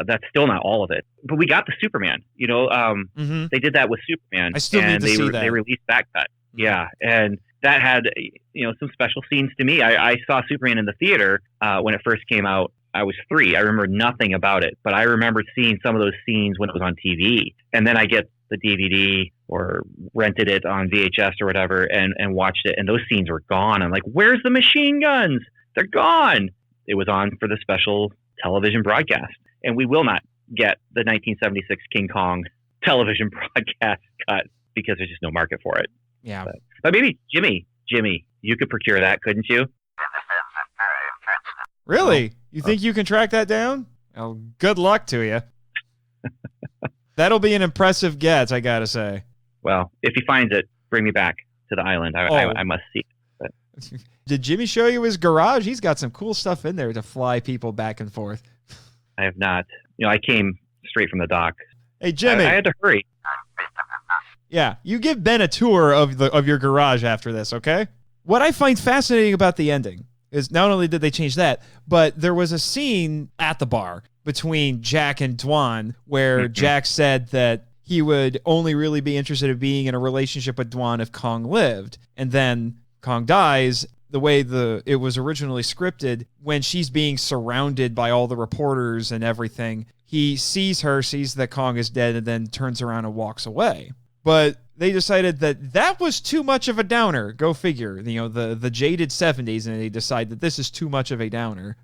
that's still not all of it. But we got the Superman. Mm-hmm. They did that with Superman. I still need to see that. They released that cut. Yeah, and that had some special scenes to me. I saw Superman in the theater when it first came out. I was 3. I remember nothing about it, but I remember seeing some of those scenes when it was on TV. And then I get the DVD or rented it on VHS or whatever and watched it, and those scenes were gone. I'm like, where's the machine guns? They're gone. It was on for the special television broadcast, and we will not get the 1976 King Kong television broadcast cut because there's just no market for it. Yeah. But maybe Jimmy, you could procure that, couldn't you? Really? You think you can track that down? Well, good luck to you. That'll be an impressive get, I gotta say. Well, if he finds it, bring me back to the island. I must see it. Did Jimmy show you his garage? He's got some cool stuff in there to fly people back and forth. I have not. I came straight from the dock. Hey, Jimmy. I had to hurry. Yeah, you give Ben a tour of your garage after this, okay? What I find fascinating about the ending is not only did they change that, but there was a scene at the bar between Jack and Dwan where Jack said that he would only really be interested in being in a relationship with Dwan if Kong lived. And then Kong dies. The way it was originally scripted, when she's being surrounded by all the reporters and everything, he sees her, sees that Kong is dead, and then turns around and walks away. But they decided that was too much of a downer. Go figure. The jaded 70s, and they decide that this is too much of a downer.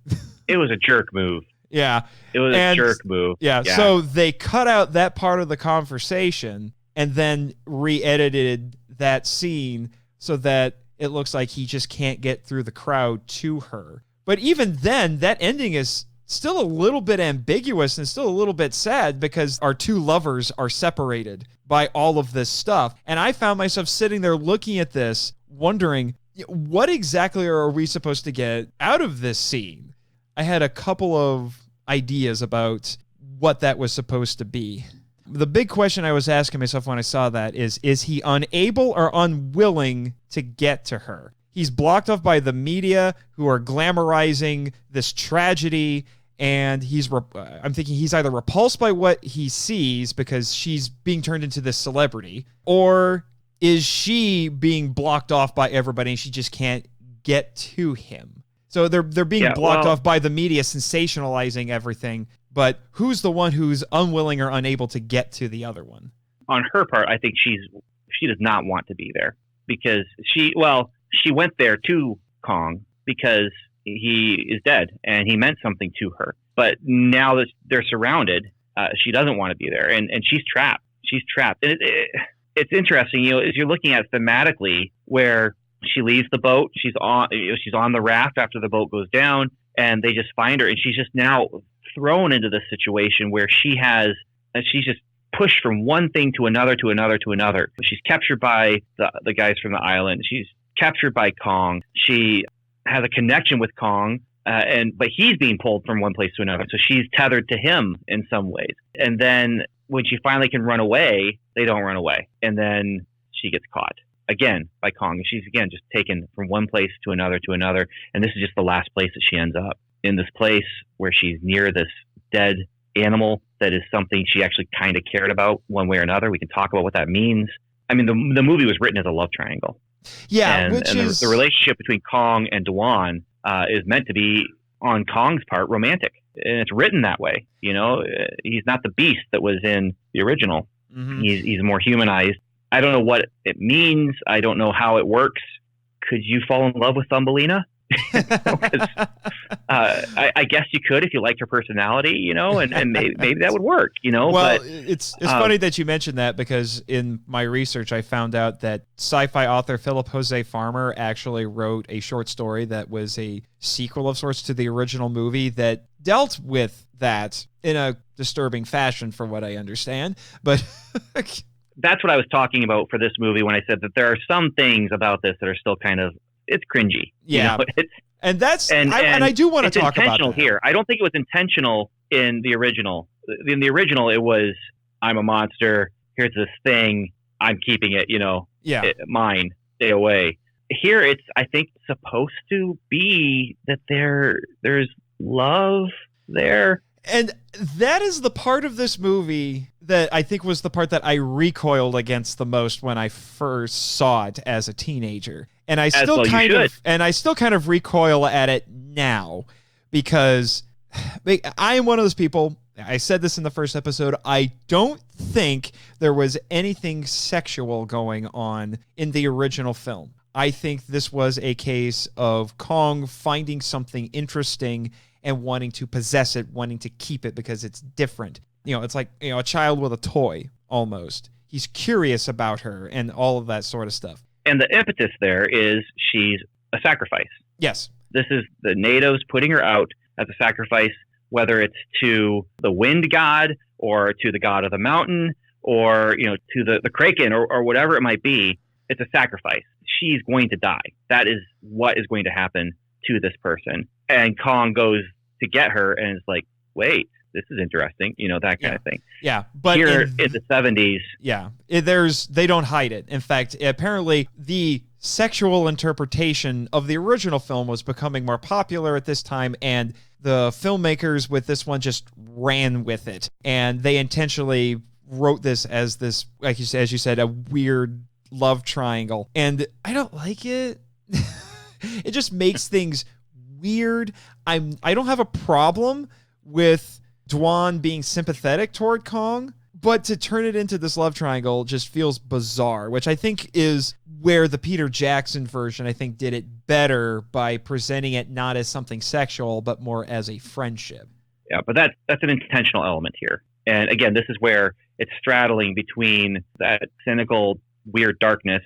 It was a jerk move. Yeah. It was a jerk move. Yeah, so they cut out that part of the conversation and then re-edited that scene so that it looks like he just can't get through the crowd to her. But even then, that ending is still a little bit ambiguous and still a little bit sad because our two lovers are separated by all of this stuff. And I found myself sitting there looking at this, wondering, what exactly are we supposed to get out of this scene? I had a couple of ideas about what that was supposed to be. The big question I was asking myself when I saw that is he unable or unwilling to get to her? He's blocked off by the media who are glamorizing this tragedy, and I'm thinking he's either repulsed by what he sees because she's being turned into this celebrity, or is she being blocked off by everybody and she just can't get to him? So they're being blocked off by the media sensationalizing everything, but who's the one who's unwilling or unable to get to the other one? On her part, I think she does not want to be there because she went there to Kong because he is dead and he meant something to her. But now that they're surrounded, she doesn't want to be there, and she's trapped. She's trapped, and it's interesting, as you're looking at it thematically, where she leaves the boat, she's on the raft after the boat goes down, and they just find her, and she's just now thrown into this situation where she's just pushed from one thing to another to another to another. She's captured by the guys from the island. She's captured by Kong. She has a connection with Kong, but he's being pulled from one place to another. So she's tethered to him in some ways. And then when she finally can run away, they don't run away. And then she gets caught again by Kong. And she's again just taken from one place to another to another. And this is just the last place that she ends up, in this place where she's near this dead animal that is something she actually kind of cared about one way or another. We can talk about what that means. I mean, the movie was written as a love triangle. Yeah, and the relationship between Kong and Dwan is meant to be, on Kong's part, romantic, and it's written that way. He's not the beast that was in the original. Mm-hmm. He's more humanized. I don't know what it means. I don't know how it works. Could you fall in love with Thumbelina? I guess you could if you liked her personality, and maybe that would work, Well, but it's funny that you mentioned that, because in my research I found out that sci-fi author Philip Jose Farmer actually wrote a short story that was a sequel of sorts to the original movie that dealt with that in a disturbing fashion, from what I understand. But that's what I was talking about for this movie when I said that there are some things about this that are still kind of, it's cringy. Yeah. And I do want to talk about intentional here. I don't think it was intentional in the original. In the original, it was, I'm a monster. Here's this thing. I'm keeping it, mine. Stay away. Here, it's, I think, supposed to be that there's love there. And that is the part of this movie that I think was the part that I recoiled against the most when I first saw it as a teenager. And I still kind of recoil at it now, because I am one of those people. I said this in the first episode. I don't think there was anything sexual going on in the original film. I think this was a case of Kong finding something interesting and wanting to possess it, wanting to keep it because it's different. It's like, a child with a toy, almost. He's curious about her and all of that sort of stuff. And the impetus there is she's a sacrifice. Yes. This is the natives putting her out as a sacrifice, whether it's to the wind god or to the god of the mountain or, to the kraken or whatever it might be. It's a sacrifice. She's going to die. That is what is going to happen to this person. And Kong goes to get her and is like, wait, this is interesting, that kind of thing. Yeah, but here in the 70s, they don't hide it. In fact, apparently the sexual interpretation of the original film was becoming more popular at this time, and the filmmakers with this one just ran with it. And they intentionally wrote this as this, like you said, as you said, a weird love triangle. And I don't like it. It just makes things weird. I don't have a problem with Dwan being sympathetic toward Kong, but to turn it into this love triangle just feels bizarre, which I think is where the Peter Jackson version, I think, did it better by presenting it not as something sexual, but more as a friendship. Yeah, but that's an intentional element here. And again, this is where it's straddling between that cynical, weird darkness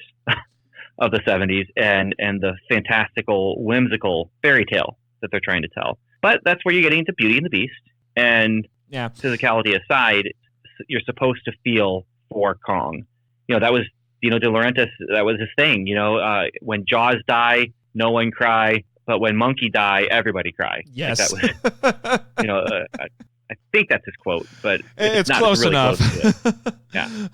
of the 70s and the fantastical, whimsical fairy tale that they're trying to tell. But that's where you're getting into Beauty and the Beast. And physicality aside, you're supposed to feel for Kong. You know, that was Dino de Laurentiis, that was his thing. You know, when Jaws die, no one cry, but when Monkey die, everybody cry. Yes. That was, I think that's his quote, but it's not close really enough. Close to it. Yeah.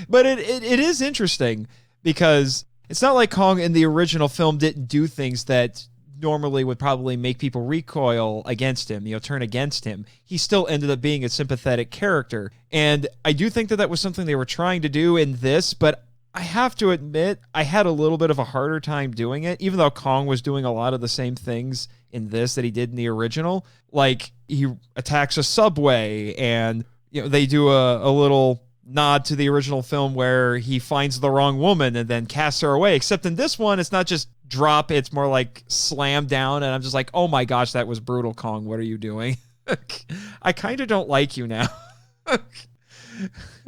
But it is interesting because it's not like Kong in the original film didn't do things that normally would probably make people recoil against him, turn against him. He still ended up being a sympathetic character. And I do think that was something they were trying to do in this, but I have to admit, I had a little bit of a harder time doing it, even though Kong was doing a lot of the same things in this that he did in the original. Like, he attacks a subway, and they do a little nod to the original film where he finds the wrong woman and then casts her away. Except in this one, it's not just drop, it's more like slam down, and I'm just like, oh my gosh, that was brutal, Kong. What are you doing? I kind of don't like you now.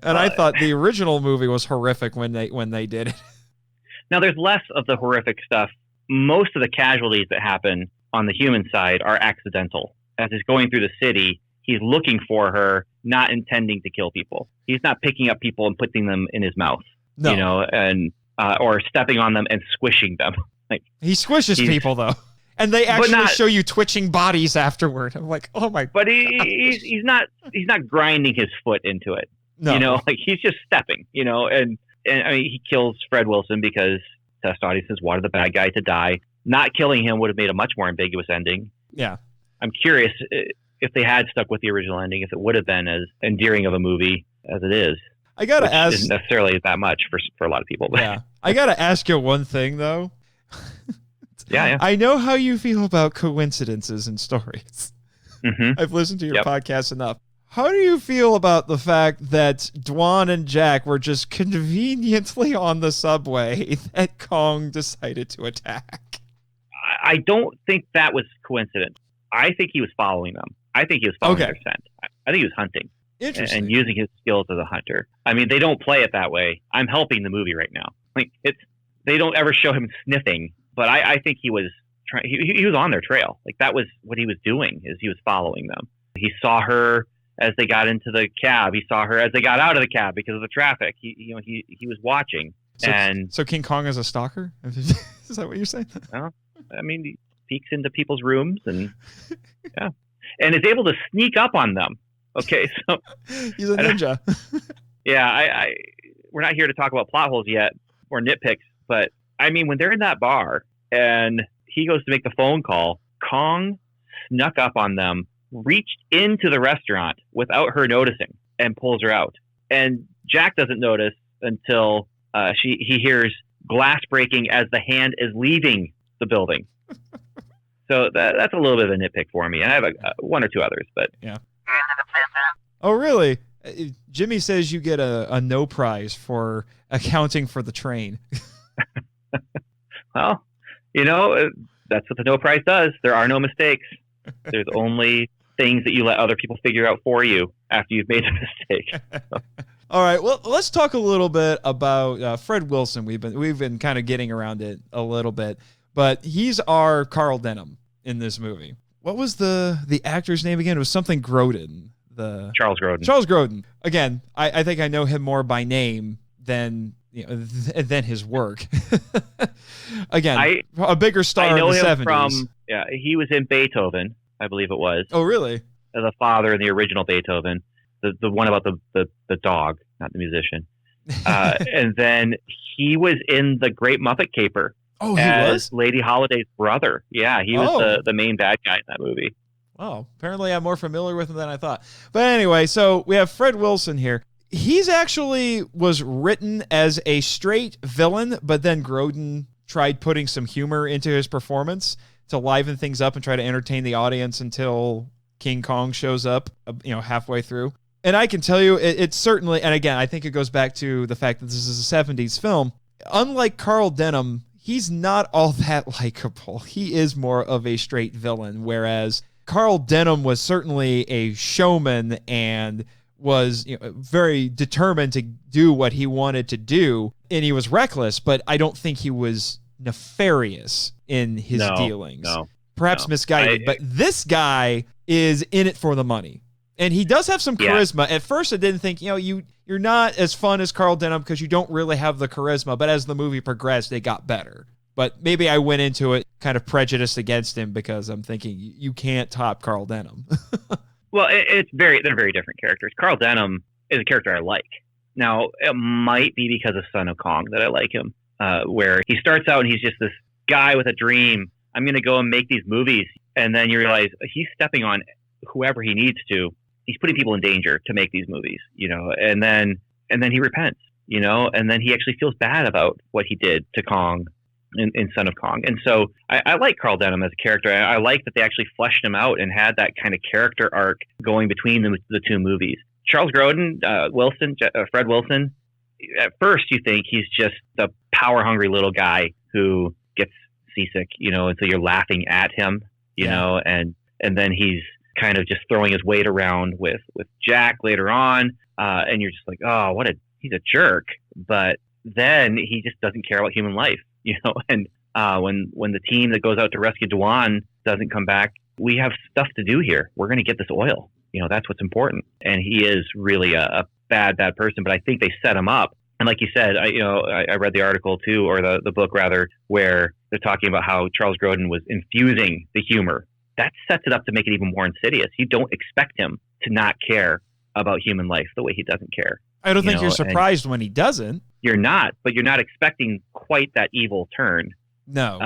And I thought the original movie was horrific when they did it. Now, there's less of the horrific stuff. Most of the casualties that happen on the human side are accidental. As he's going through the city, he's looking for her, not intending to kill people. He's not picking up people and putting them in his mouth, and or stepping on them and squishing them. Like, he squishes people, though. And they actually show you twitching bodies afterward. I'm like, oh my! But he's not grinding his foot into it. No, like he's just stepping. And I mean, he kills Fred Wilson because test audiences wanted the bad guy to die. Not killing him would have made a much more ambiguous ending. Yeah, I'm curious if they had stuck with the original ending, if it would have been as endearing of a movie as it is. I gotta ask, isn't necessarily that much for a lot of people. But. Yeah, I gotta ask you one thing though. Yeah. I know how you feel about coincidences in stories. Mm-hmm. I've listened to your podcast enough. How do you feel about the fact that Dwan and Jack were just conveniently on the subway that Kong decided to attack? I don't think that was coincidence. I think he was following them. I think he was following their scent. I think he was hunting. Interesting. And using his skills as a hunter. I mean, they don't play it that way. I'm helping the movie right now. Like, they don't ever show him sniffing. But I think he was he was on their trail. Like, that was what he was doing, is he was following them. He saw her as they got into the cab. He saw her as they got out of the cab because of the traffic. He was watching. So King Kong is a stalker? Is that what you're saying? Well, I mean, he peeks into people's rooms and and is able to sneak up on them. Okay, so he's a ninja. Yeah, we're not here to talk about plot holes yet or nitpicks, but I mean, when they're in that bar and he goes to make the phone call, Kong snuck up on them, reached into the restaurant without her noticing, and pulls her out. And Jack doesn't notice until he hears glass breaking as the hand is leaving the building. So that's a little bit of a nitpick for me. And I have one or two others, but yeah. Oh, really? Jimmy says you get a no prize for accounting for the train. Well, that's what the no prize does. There are no mistakes. There's only things that you let other people figure out for you after you've made a mistake. All right. Well, let's talk a little bit about Fred Wilson. We've been kind of getting around it a little bit, but he's our Carl Denham in this movie. What was the actor's name again? It was something Grodin. Charles Grodin. Charles Grodin. Again, I think I know him more by name than than his work. Again, a bigger star in the 70s. He was in Beethoven, I believe it was. Oh, really? The father in the original Beethoven, the one about the dog, not the musician. And then he was in The Great Muppet Caper. Oh, he was? Lady Holiday's brother. Yeah, he was the main bad guy in that movie. Oh, apparently I'm more familiar with him than I thought. But anyway, so we have Fred Wilson here. He's actually was written as a straight villain, but then Grodin tried putting some humor into his performance to liven things up and try to entertain the audience until King Kong shows up, halfway through. And I can tell you, it's certainly, and again, I think it goes back to the fact that this is a 70s film. Unlike Carl Denham, he's not all that likable. He is more of a straight villain, whereas Carl Denham was certainly a showman and was very determined to do what he wanted to do, and he was reckless, but I don't think he was nefarious in his dealings. Perhaps misguided, but this guy is in it for the money. And he does have some charisma. At first, I didn't think, you're not as fun as Carl Denham because you don't really have the charisma, but as the movie progressed, it got better. But maybe I went into it kind of prejudiced against him because I'm thinking you can't top Carl Denham. Well, they're very different characters. Carl Denham is a character I like. Now, it might be because of Son of Kong that I like him, where he starts out and he's just this guy with a dream. I'm going to go and make these movies. And then you realize he's stepping on whoever he needs to. He's putting people in danger to make these movies, and then he repents, and then he actually feels bad about what he did to Kong in Son of Kong. And so I like Carl Denham as a character. I like that they actually fleshed him out and had that kind of character arc going between the two movies. Charles Grodin, Fred Wilson, at first you think he's just a power-hungry little guy who gets seasick, and so you're laughing at him, and then he's kind of just throwing his weight around with Jack later on, and you're just like, oh, he's a jerk. But then he just doesn't care about human life, and when the team that goes out to rescue Dwan doesn't come back, we have stuff to do here. We're going to get this oil. That's what's important. And he is really a bad person, but I think they set him up. And like you said, I read the article too, or the book rather, where they're talking about how Charles Grodin was infusing the humor. That sets it up to make it even more insidious. You don't expect him to not care about human life the way he doesn't care. I don't think you're surprised when he doesn't. You're not, but you're not expecting quite that evil turn. No.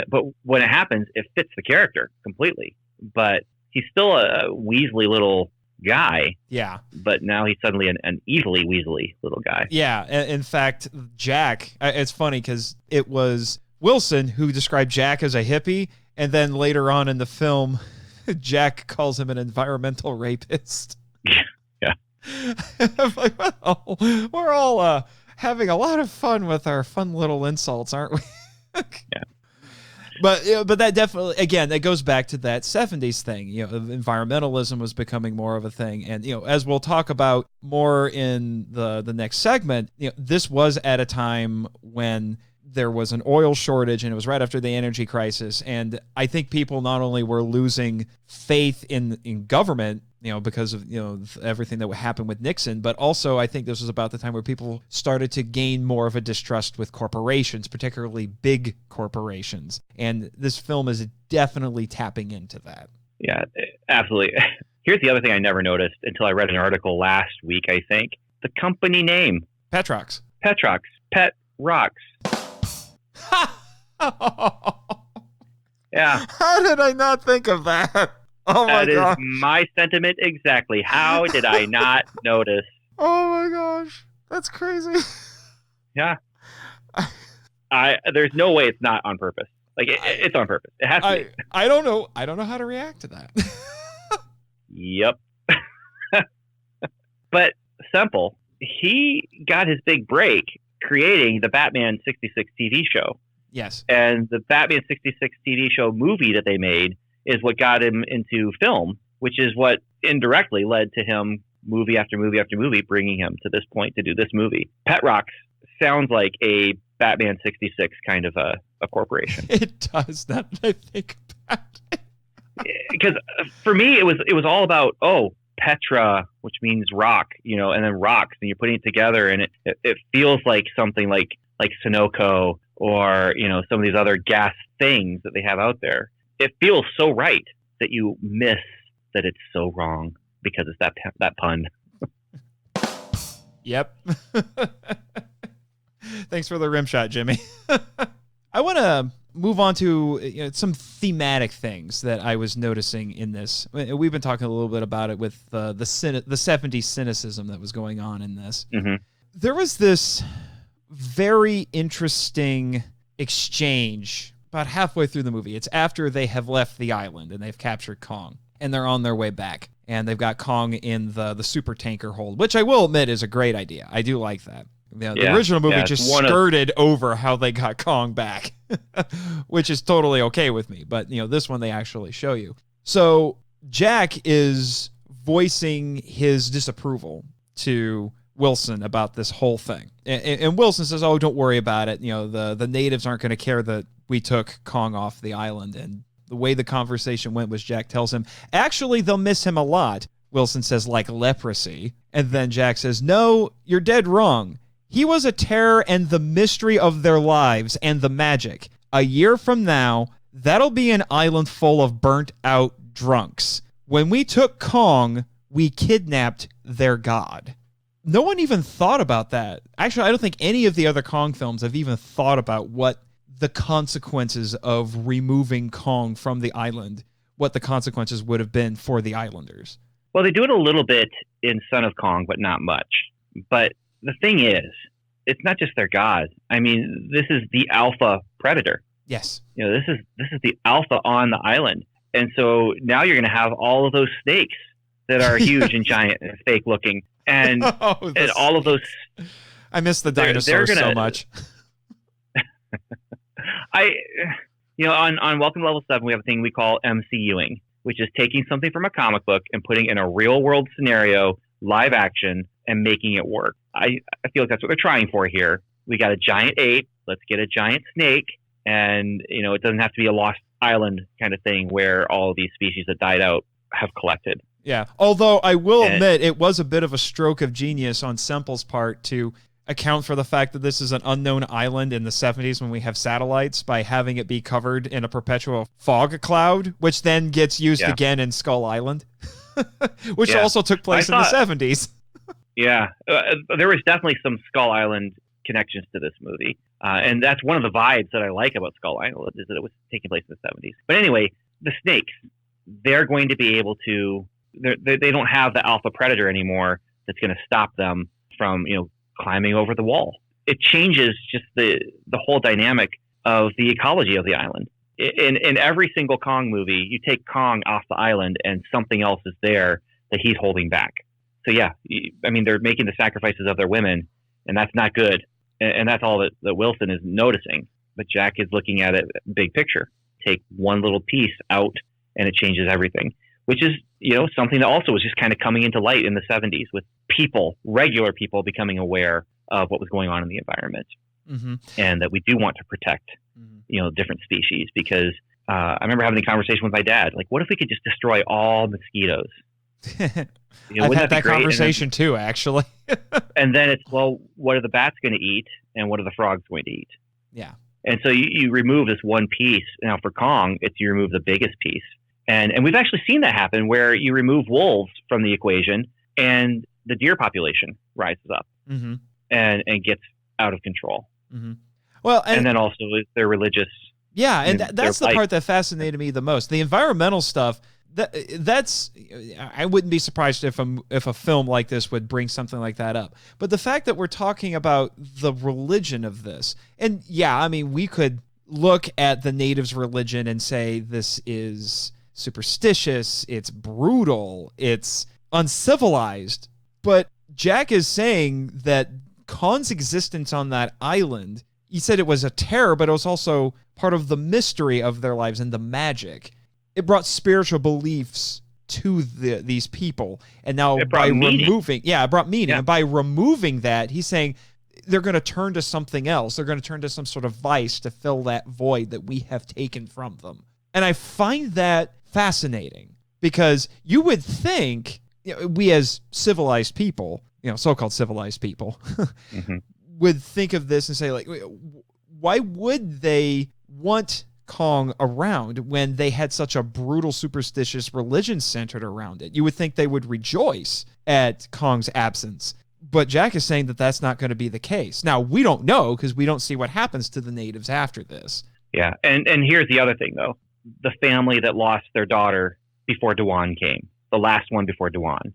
But when it happens, it fits the character completely. But he's still a weaselly little guy. Yeah. But now he's suddenly an evilly weaselly little guy. Yeah. In fact, Jack, it's funny because it was Wilson who described Jack as a hippie. And then later on in the film, Jack calls him an environmental rapist. Yeah. I'm like, well, we're all having a lot of fun with our fun little insults, aren't we? Yeah. But that definitely, again, that goes back to that 70s thing. Environmentalism was becoming more of a thing. And, as we'll talk about more in the next segment, this was at a time when there was an oil shortage, and it was right after the energy crisis. And I think people not only were losing faith in government, because of, everything that would happen with Nixon, but also I think this was about the time where people started to gain more of a distrust with corporations, particularly big corporations. And this film is definitely tapping into that. Yeah, absolutely. Here's the other thing I never noticed until I read an article last week, I think. The company name. Petrox. Pet Rocks. Yeah. How did I not think of that? Oh my gosh. That is my sentiment exactly. How did I not notice? Oh my gosh. That's crazy. Yeah. There's no way it's not on purpose. Like it's on purpose. It has to be. I don't know. I don't know how to react to that. Yep. But Semple, he got his big break creating the Batman 66 TV show. Yes. And the Batman 66 TV show movie that they made is what got him into film, which is what indirectly led to him movie after movie after movie, bringing him to this point to do this movie. Pet Rocks sounds like a Batman 66 kind of a corporation. It does, now that I think about it. Because for me, it was all about, Petra, which means rock, and then rocks, and you're putting it together, and it feels like something like Sunoco or, some of these other gas things that they have out there. It feels so right that you miss that it's so wrong because it's that pun. Yep. Thanks for the rim shot, Jimmy. I want to move on to some thematic things that I was noticing in this. We've been talking a little bit about it with the 70s cynicism that was going on in this. Mm-hmm. There was this very interesting exchange about halfway through the movie. It's after they have left the island and they've captured Kong, and they're on their way back. And they've got Kong in the super tanker hold, which I will admit is a great idea. I do like that. The original movie just skirted over how they got Kong back, which is totally okay with me. But, this one they actually show you. So Jack is voicing his disapproval to Wilson about this whole thing. And Wilson says, oh, don't worry about it. The natives aren't going to care that we took Kong off the island. And the way the conversation went was Jack tells him, actually, they'll miss him a lot. Wilson says, like leprosy. And then Jack says, no, you're dead wrong. He was a terror and the mystery of their lives and the magic. A year from now, that'll be an island full of burnt-out drunks. When we took Kong, we kidnapped their god. No one even thought about that. Actually, I don't think any of the other Kong films have even thought about what the consequences of removing Kong from the island, what the consequences would have been for the islanders. Well, they do it a little bit in Son of Kong, but not much. But the thing is, it's not just their god. I mean, this is the alpha predator. Yes. This is the alpha on the island. And so now you're going to have all of those snakes that are huge and giant and fake looking. And, and all of those. I miss the dinosaurs so much. On Welcome to Level 7, we have a thing we call MCUing, which is taking something from a comic book and putting it in a real world scenario, live action, and making it work. I feel like that's what they're trying for here. We got a giant ape. Let's get a giant snake. And, it doesn't have to be a Lost Island kind of thing where all of these species that died out have collected. Yeah. Although I will admit it was a bit of a stroke of genius on Semple's part to account for the fact that this is an unknown island in the 70s when we have satellites by having it be covered in a perpetual fog cloud, which then gets used again in Skull Island, which also took place in the 70s. Yeah. There was definitely some Skull Island connections to this movie. And that's one of the vibes that I like about Skull Island is that it was taking place in the 70s. But anyway, the snakes, they're going to be able to, they don't have the alpha predator anymore that's going to stop them from, climbing over the wall. It changes just the whole dynamic of the ecology of the island. In every single Kong movie, you take Kong off the island and something else is there that he's holding back. So they're making the sacrifices of their women, and that's not good. And that's all that Wilson is noticing. But Jack is looking at it big picture. Take one little piece out and it changes everything, which is, something that also was just kind of coming into light in the 70s with people, regular people, becoming aware of what was going on in the environment. Mm-hmm. And that we do want to protect, different species, because I remember having a conversation with my dad, like, what if we could just destroy all mosquitoes? I've had that conversation too, actually. And then it's, well, what are the bats going to eat and what are the frogs going to eat? Yeah. And so you remove this one piece. Now for Kong, it's you remove the biggest piece. And we've actually seen that happen where you remove wolves from the equation and the deer population rises up and gets out of control. Mm-hmm. Well, and then also their religious. Yeah, and that's the part that fascinated me the most. The environmental stuff. That's I wouldn't be surprised if a film like this would bring something like that up. But the fact that we're talking about the religion of this, and we could look at the natives' religion and say this is superstitious, it's brutal, it's uncivilized. But Jack is saying that Khan's existence on that island, he said it was a terror, but it was also part of the mystery of their lives and the magic. It brought spiritual beliefs to these people. And now it brought meaning. And by removing that, he's saying they're going to turn to something else. They're going to turn to some sort of vice to fill that void that we have taken from them. And I find that fascinating because you would think we as civilized people, so-called civilized people, would think of this and say, like, why would they want Kong around when they had such a brutal, superstitious religion centered around it? You would think they would rejoice at Kong's absence. But Jack is saying that that's not going to be the case. Now, we don't know because we don't see what happens to the natives after this. Yeah, and here's the other thing, though. The family that lost their daughter before Dwan came, the last one before Dwan,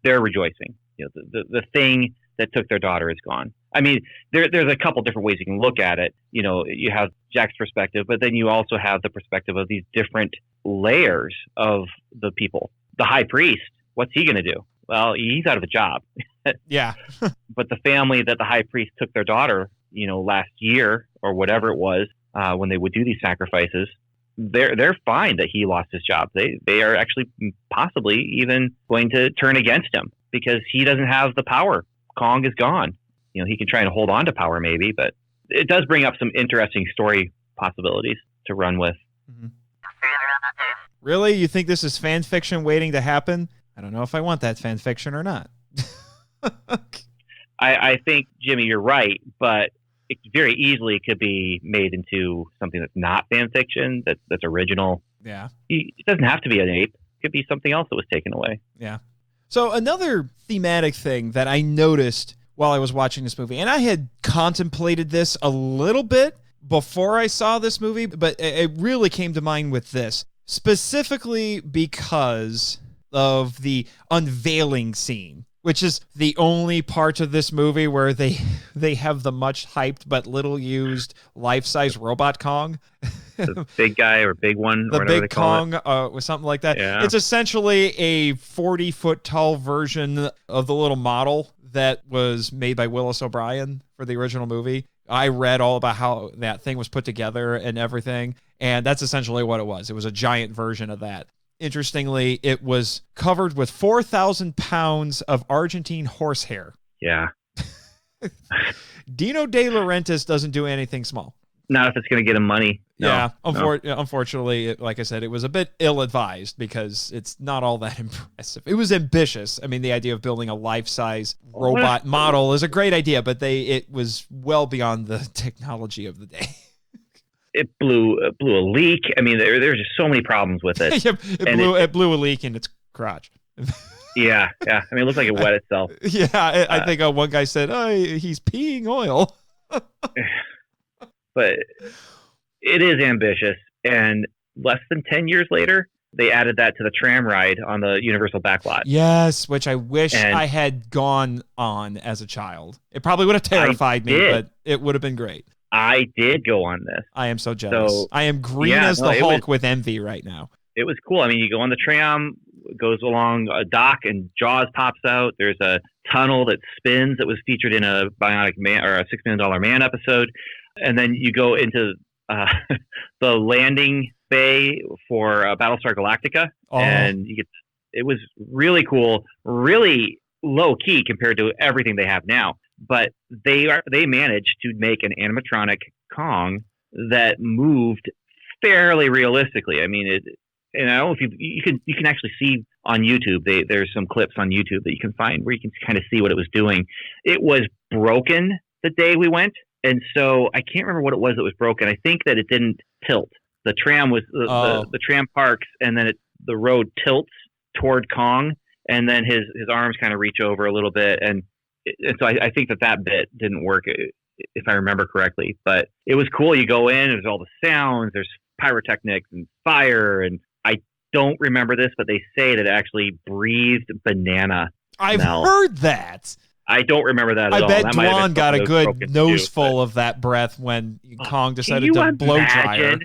they're rejoicing. The thing that took their daughter is gone. I mean, there's a couple different ways you can look at it. You have Jack's perspective, but then you also have the perspective of these different layers of the people. The high priest, what's he going to do? Well, he's out of a job. Yeah. But the family that the high priest took their daughter, last year or whatever it was, when they would do these sacrifices, they're fine that he lost his job. They are actually possibly even going to turn against him because he doesn't have the power. Kong is gone. He can try and hold on to power maybe, but it does bring up some interesting story possibilities to run with. Mm-hmm. Really? You think this is fan fiction waiting to happen? I don't know if I want that fan fiction or not. I think, Jimmy, you're right, but it very easily could be made into something that's not fan fiction, that's original. Yeah. It doesn't have to be an ape. It could be something else that was taken away. Yeah. So another thematic thing that I noticed while I was watching this movie, and I had contemplated this a little bit before I saw this movie, but it really came to mind with this, specifically because of the unveiling scene, which is the only part of this movie where they have the much hyped but little used life-size robot Kong. The big guy or big one, the or big Kong, or something like that. Yeah. It's essentially a 40-foot tall version of the little model that was made by Willis O'Brien for the original movie. I read all about how that thing was put together and everything, and that's essentially what it was. It was a giant version of that. Interestingly, it was covered with 4,000 pounds of Argentine horsehair. Yeah. Dino de Laurentiis doesn't do anything small. Not if it's going to get him money. No, yeah, no. Unfortunately, like I said, it was a bit ill-advised because it's not all that impressive. It was ambitious. I mean, the idea of building a life-size robot model is a great idea, but it was well beyond the technology of the day. It blew a leak. I mean, there's just so many problems with it. It blew a leak in its crotch. Yeah. I mean, it looked like it wet itself. Yeah, I think one guy said, "Oh, he's peeing oil." But it is ambitious, and less than 10 years later, they added that to the tram ride on the Universal backlot. Yes, which I wish I had gone on as a child. It probably would have terrified me, but it would have been great. I did go on this. I am so jealous. So, I am green as the Hulk with envy right now. It was cool. I mean, you go on the tram, it goes along a dock, and Jaws pops out. There's a tunnel that spins that was featured in a Bionic Man or a $6 Million Man episode. And then you go into the landing bay for Battlestar Galactica, and it was really cool, really low key compared to everything they have now. But they managed to make an animatronic Kong that moved fairly realistically. I mean, and I don't know if you can actually see on YouTube. There's some clips on YouTube that you can find where you can kind of see what it was doing. It was broken the day we went. And so I can't remember what it was that was broken. I think that it didn't tilt. The tram was the tram parks, and then the road tilts toward Kong, and then his arms kind of reach over a little bit, and so I think that bit didn't work, if I remember correctly. But it was cool. You go in, there's all the sounds, there's pyrotechnics and fire, and I don't remember this, but they say that it actually breathed banana. I've heard that. I don't remember that at all. I bet Dwan got a good noseful of that breath when Kong decided to blow dry her.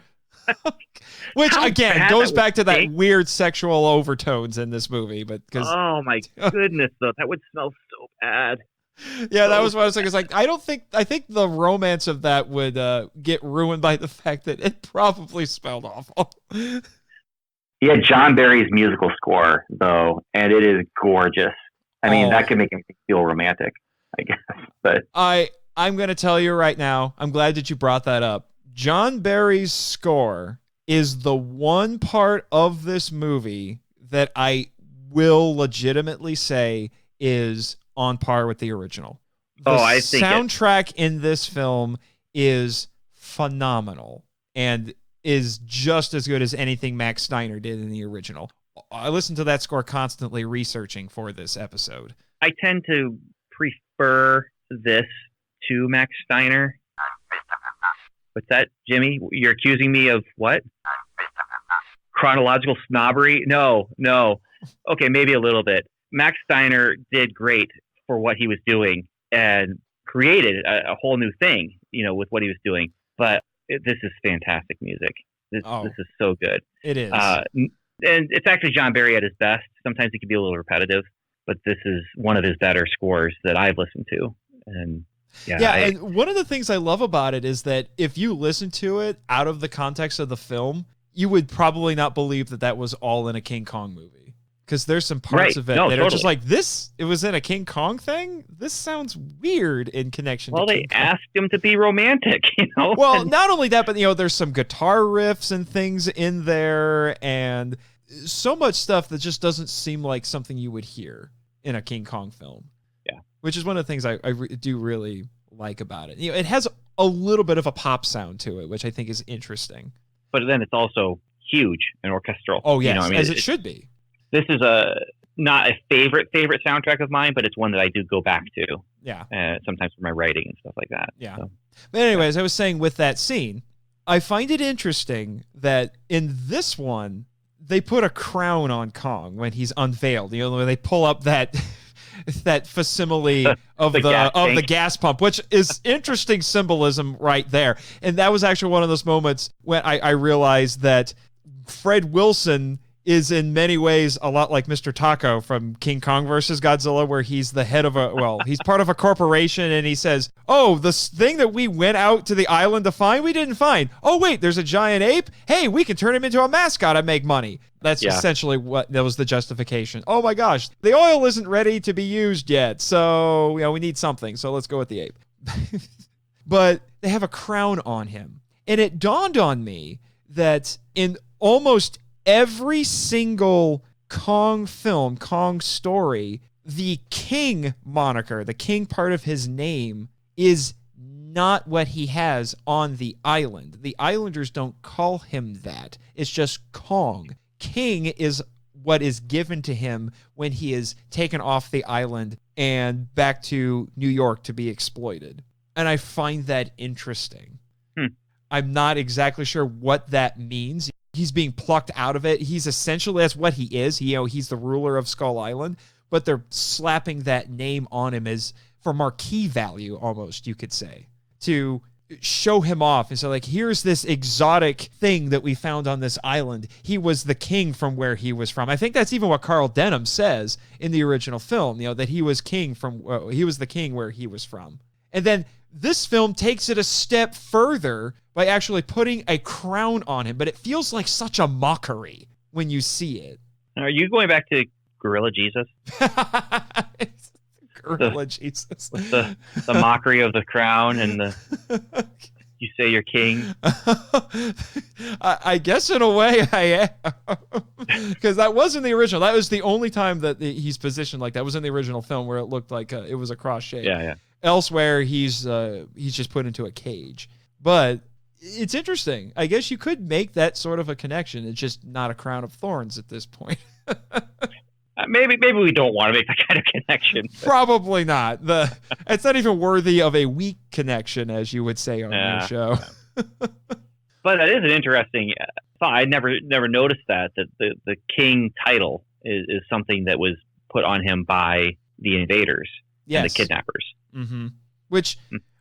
Which, again, goes back to that weird sexual overtones in this movie. Oh, my goodness, though. That would smell so bad. Yeah, that was what I was thinking. It's like, I think the romance of that would get ruined by the fact that it probably smelled awful. Yeah, John Barry's musical score, though, and it is gorgeous. I mean, that could make him feel romantic, I guess. But I'm going to tell you right now, I'm glad that you brought that up. John Barry's score is the one part of this movie that I will legitimately say is on par with the original. I think soundtrack in this film is phenomenal and is just as good as anything Max Steiner did in the original. I listened to that score constantly researching for this episode. I tend to prefer this to Max Steiner. What's that, Jimmy? You're accusing me of what? Chronological snobbery? No. Okay, maybe a little bit. Max Steiner did great for what he was doing and created a whole new thing, with what he was doing. But this is fantastic music. This is so good. It is. And it's actually John Barry at his best. Sometimes it can be a little repetitive, but this is one of his better scores that I've listened to. And and one of the things I love about it is that if you listen to it out of the context of the film, you would probably not believe that was all in a King Kong movie. Because there's some parts of it that are just like, it was in a King Kong thing? This sounds weird in connection to King Kong. Well, they asked him to be romantic, Well, not only that, but, there's some guitar riffs and things in there, and so much stuff that just doesn't seem like something you would hear in a King Kong film. Yeah. Which is one of the things I do really like about it. It has a little bit of a pop sound to it, which I think is interesting. But then it's also huge and orchestral. Oh, yes, as it should be. This is not a favorite soundtrack of mine, but it's one that I do go back to. Yeah. Sometimes for my writing and stuff like that. Yeah. So. But anyways, I was saying with that scene, I find it interesting that in this one, they put a crown on Kong when he's unveiled. When they pull up that facsimile of the gas pump, which is interesting symbolism right there. And that was actually one of those moments when I realized that Fred Wilson is in many ways a lot like Mr. Taco from King Kong versus Godzilla, where he's the head of he's part of a corporation, and he says, oh, this thing that we went out to the island to find, we didn't find. Oh, wait, there's a giant ape? Hey, we can turn him into a mascot and make money. That's essentially that was the justification. Oh my gosh, the oil isn't ready to be used yet, so we need something, so let's go with the ape. But they have a crown on him. And it dawned on me that in almost every single Kong film, Kong story, the king moniker, the king part of his name, is not what he has on the island. The islanders don't call him that. It's just Kong. King is what is given to him when he is taken off the island and back to New York to be exploited. And I find that interesting. I'm not exactly sure what that means. He's being plucked out of it. He's essentially, that's what he is. He's the ruler of Skull Island, but they're slapping that name on him as for marquee value, almost, you could say, to show him off. And so, here's this exotic thing that we found on this island. He was the king from where he was from. I think that's even what Carl Denham says in the original film, that he was he was the king where he was from. And then this film takes it a step further by actually putting a crown on him, but it feels like such a mockery when you see it. Are you going back to Gorilla Jesus? Gorilla Jesus. The mockery of the crown and you say you're king. I guess in a way I am. Because that was in the original. That was the only time that he's positioned like that was in the original film where it looked like it was a cross shape. Yeah. Elsewhere, he's just put into a cage. But it's interesting. I guess you could make that sort of a connection. It's just not a crown of thorns at this point. Maybe we don't want to make that kind of connection. Probably not. It's not even worthy of a weak connection, as you would say on your show. But that is an interesting thought. I never noticed that the king title is something that was put on him by the invaders and the kidnappers. Mm-hmm. Which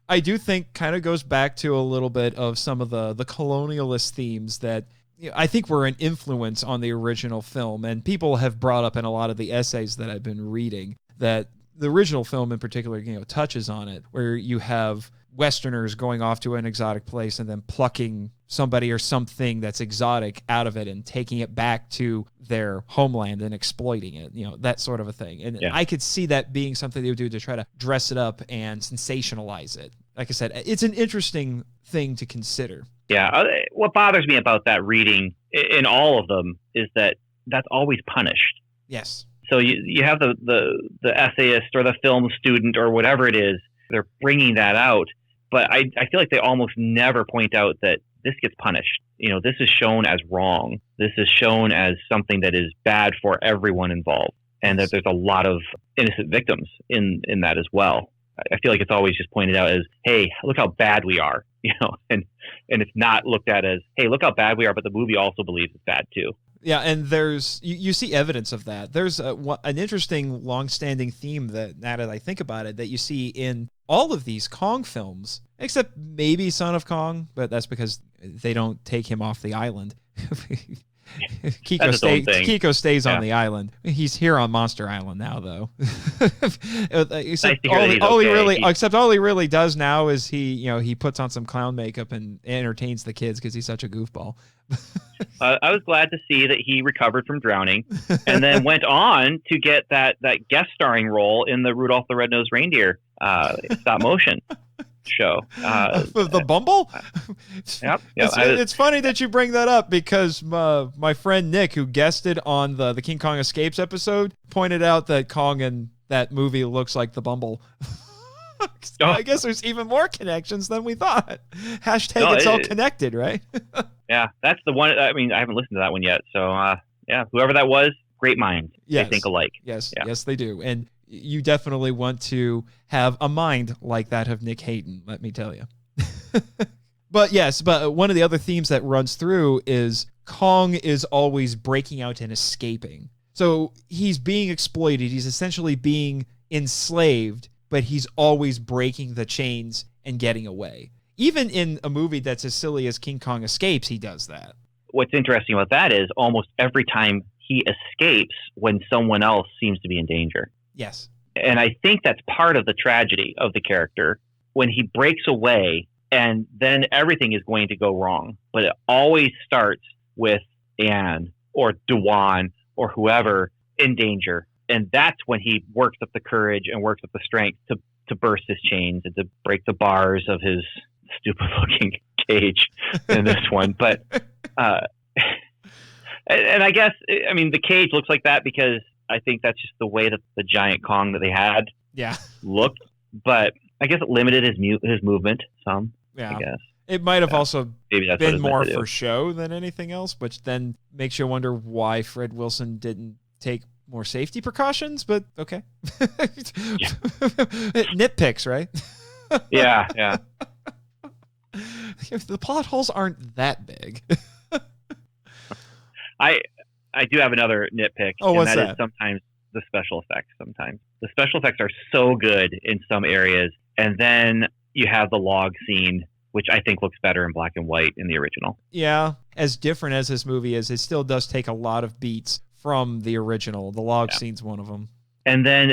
I do think kind of goes back to a little bit of some of the colonialist themes that I think were an influence on the original film, and people have brought up in a lot of the essays that I've been reading that the original film in particular, touches on it, where you have Westerners going off to an exotic place and then plucking somebody or something that's exotic out of it and taking it back to their homeland and exploiting it, that sort of a thing. And I could see that being something they would do to try to dress it up and sensationalize it. Like I said, it's an interesting thing to consider. Yeah. What bothers me about that reading in all of them is that that's always punished. Yes. So you have the essayist or the film student or whatever it is, they're bringing that out. But I feel like they almost never point out that this gets punished. This is shown as wrong. This is shown as something that is bad for everyone involved. and that there's a lot of innocent victims in that as well. I feel like it's always just pointed out as, hey, look how bad we are, and it's not looked at as, hey, look how bad we are, but the movie also believes it's bad too. Yeah, and there's you see evidence of that. There's an interesting, long-standing theme that, now that I think about it, that you see in all of these Kong films, except maybe Son of Kong, but that's because they don't take him off the island. Kiko stays on the island. He's here on Monster Island now, though. Except all he really does now is he puts on some clown makeup and entertains the kids because he's such a goofball. I was glad to see that he recovered from drowning and then went on to get that guest starring role in the Rudolph the Red-Nosed Reindeer stop motion show. The Bumble? Yep. It's funny that you bring that up because my friend Nick, who guested on the King Kong Escapes episode, pointed out that Kong in that movie looks like the Bumble. I guess there's even more connections than we thought. It's all connected, right? Yeah, that's the one. I mean, I haven't listened to that one yet. So, whoever that was, great minds. Yes. They think alike. Yes, yes, they do. And you definitely want to have a mind like that of Nick Hayden, let me tell you. But one of the other themes that runs through is Kong is always breaking out and escaping. So he's being exploited. He's essentially being enslaved, but he's always breaking the chains and getting away. Even in a movie that's as silly as King Kong Escapes, he does that. What's interesting about that is almost every time he escapes when someone else seems to be in danger. Yes. And I think that's part of the tragedy of the character. When he breaks away and then everything is going to go wrong, but it always starts with Anne or Dwan or whoever in danger. And that's when he works up the courage and works up the strength to burst his chains and to break the bars of his stupid looking cage in this one. But, and I guess, I mean, the cage looks like that because I think that's just the way that the giant Kong that they had looked. But I guess it limited his movement some, I guess. It might have also been more for show than anything else, which then makes you wonder why Fred Wilson didn't take more safety precautions, but okay. Nitpicks, right? Yeah. The plot holes aren't that big. I do have another nitpick. Oh, what's that? Is sometimes the special effects. Sometimes the special effects are so good in some areas, and then you have the log scene, which I think looks better in black and white in the original. Yeah, as different as this movie is, it still does take a lot of beats from the original. The log scene's one of them. And then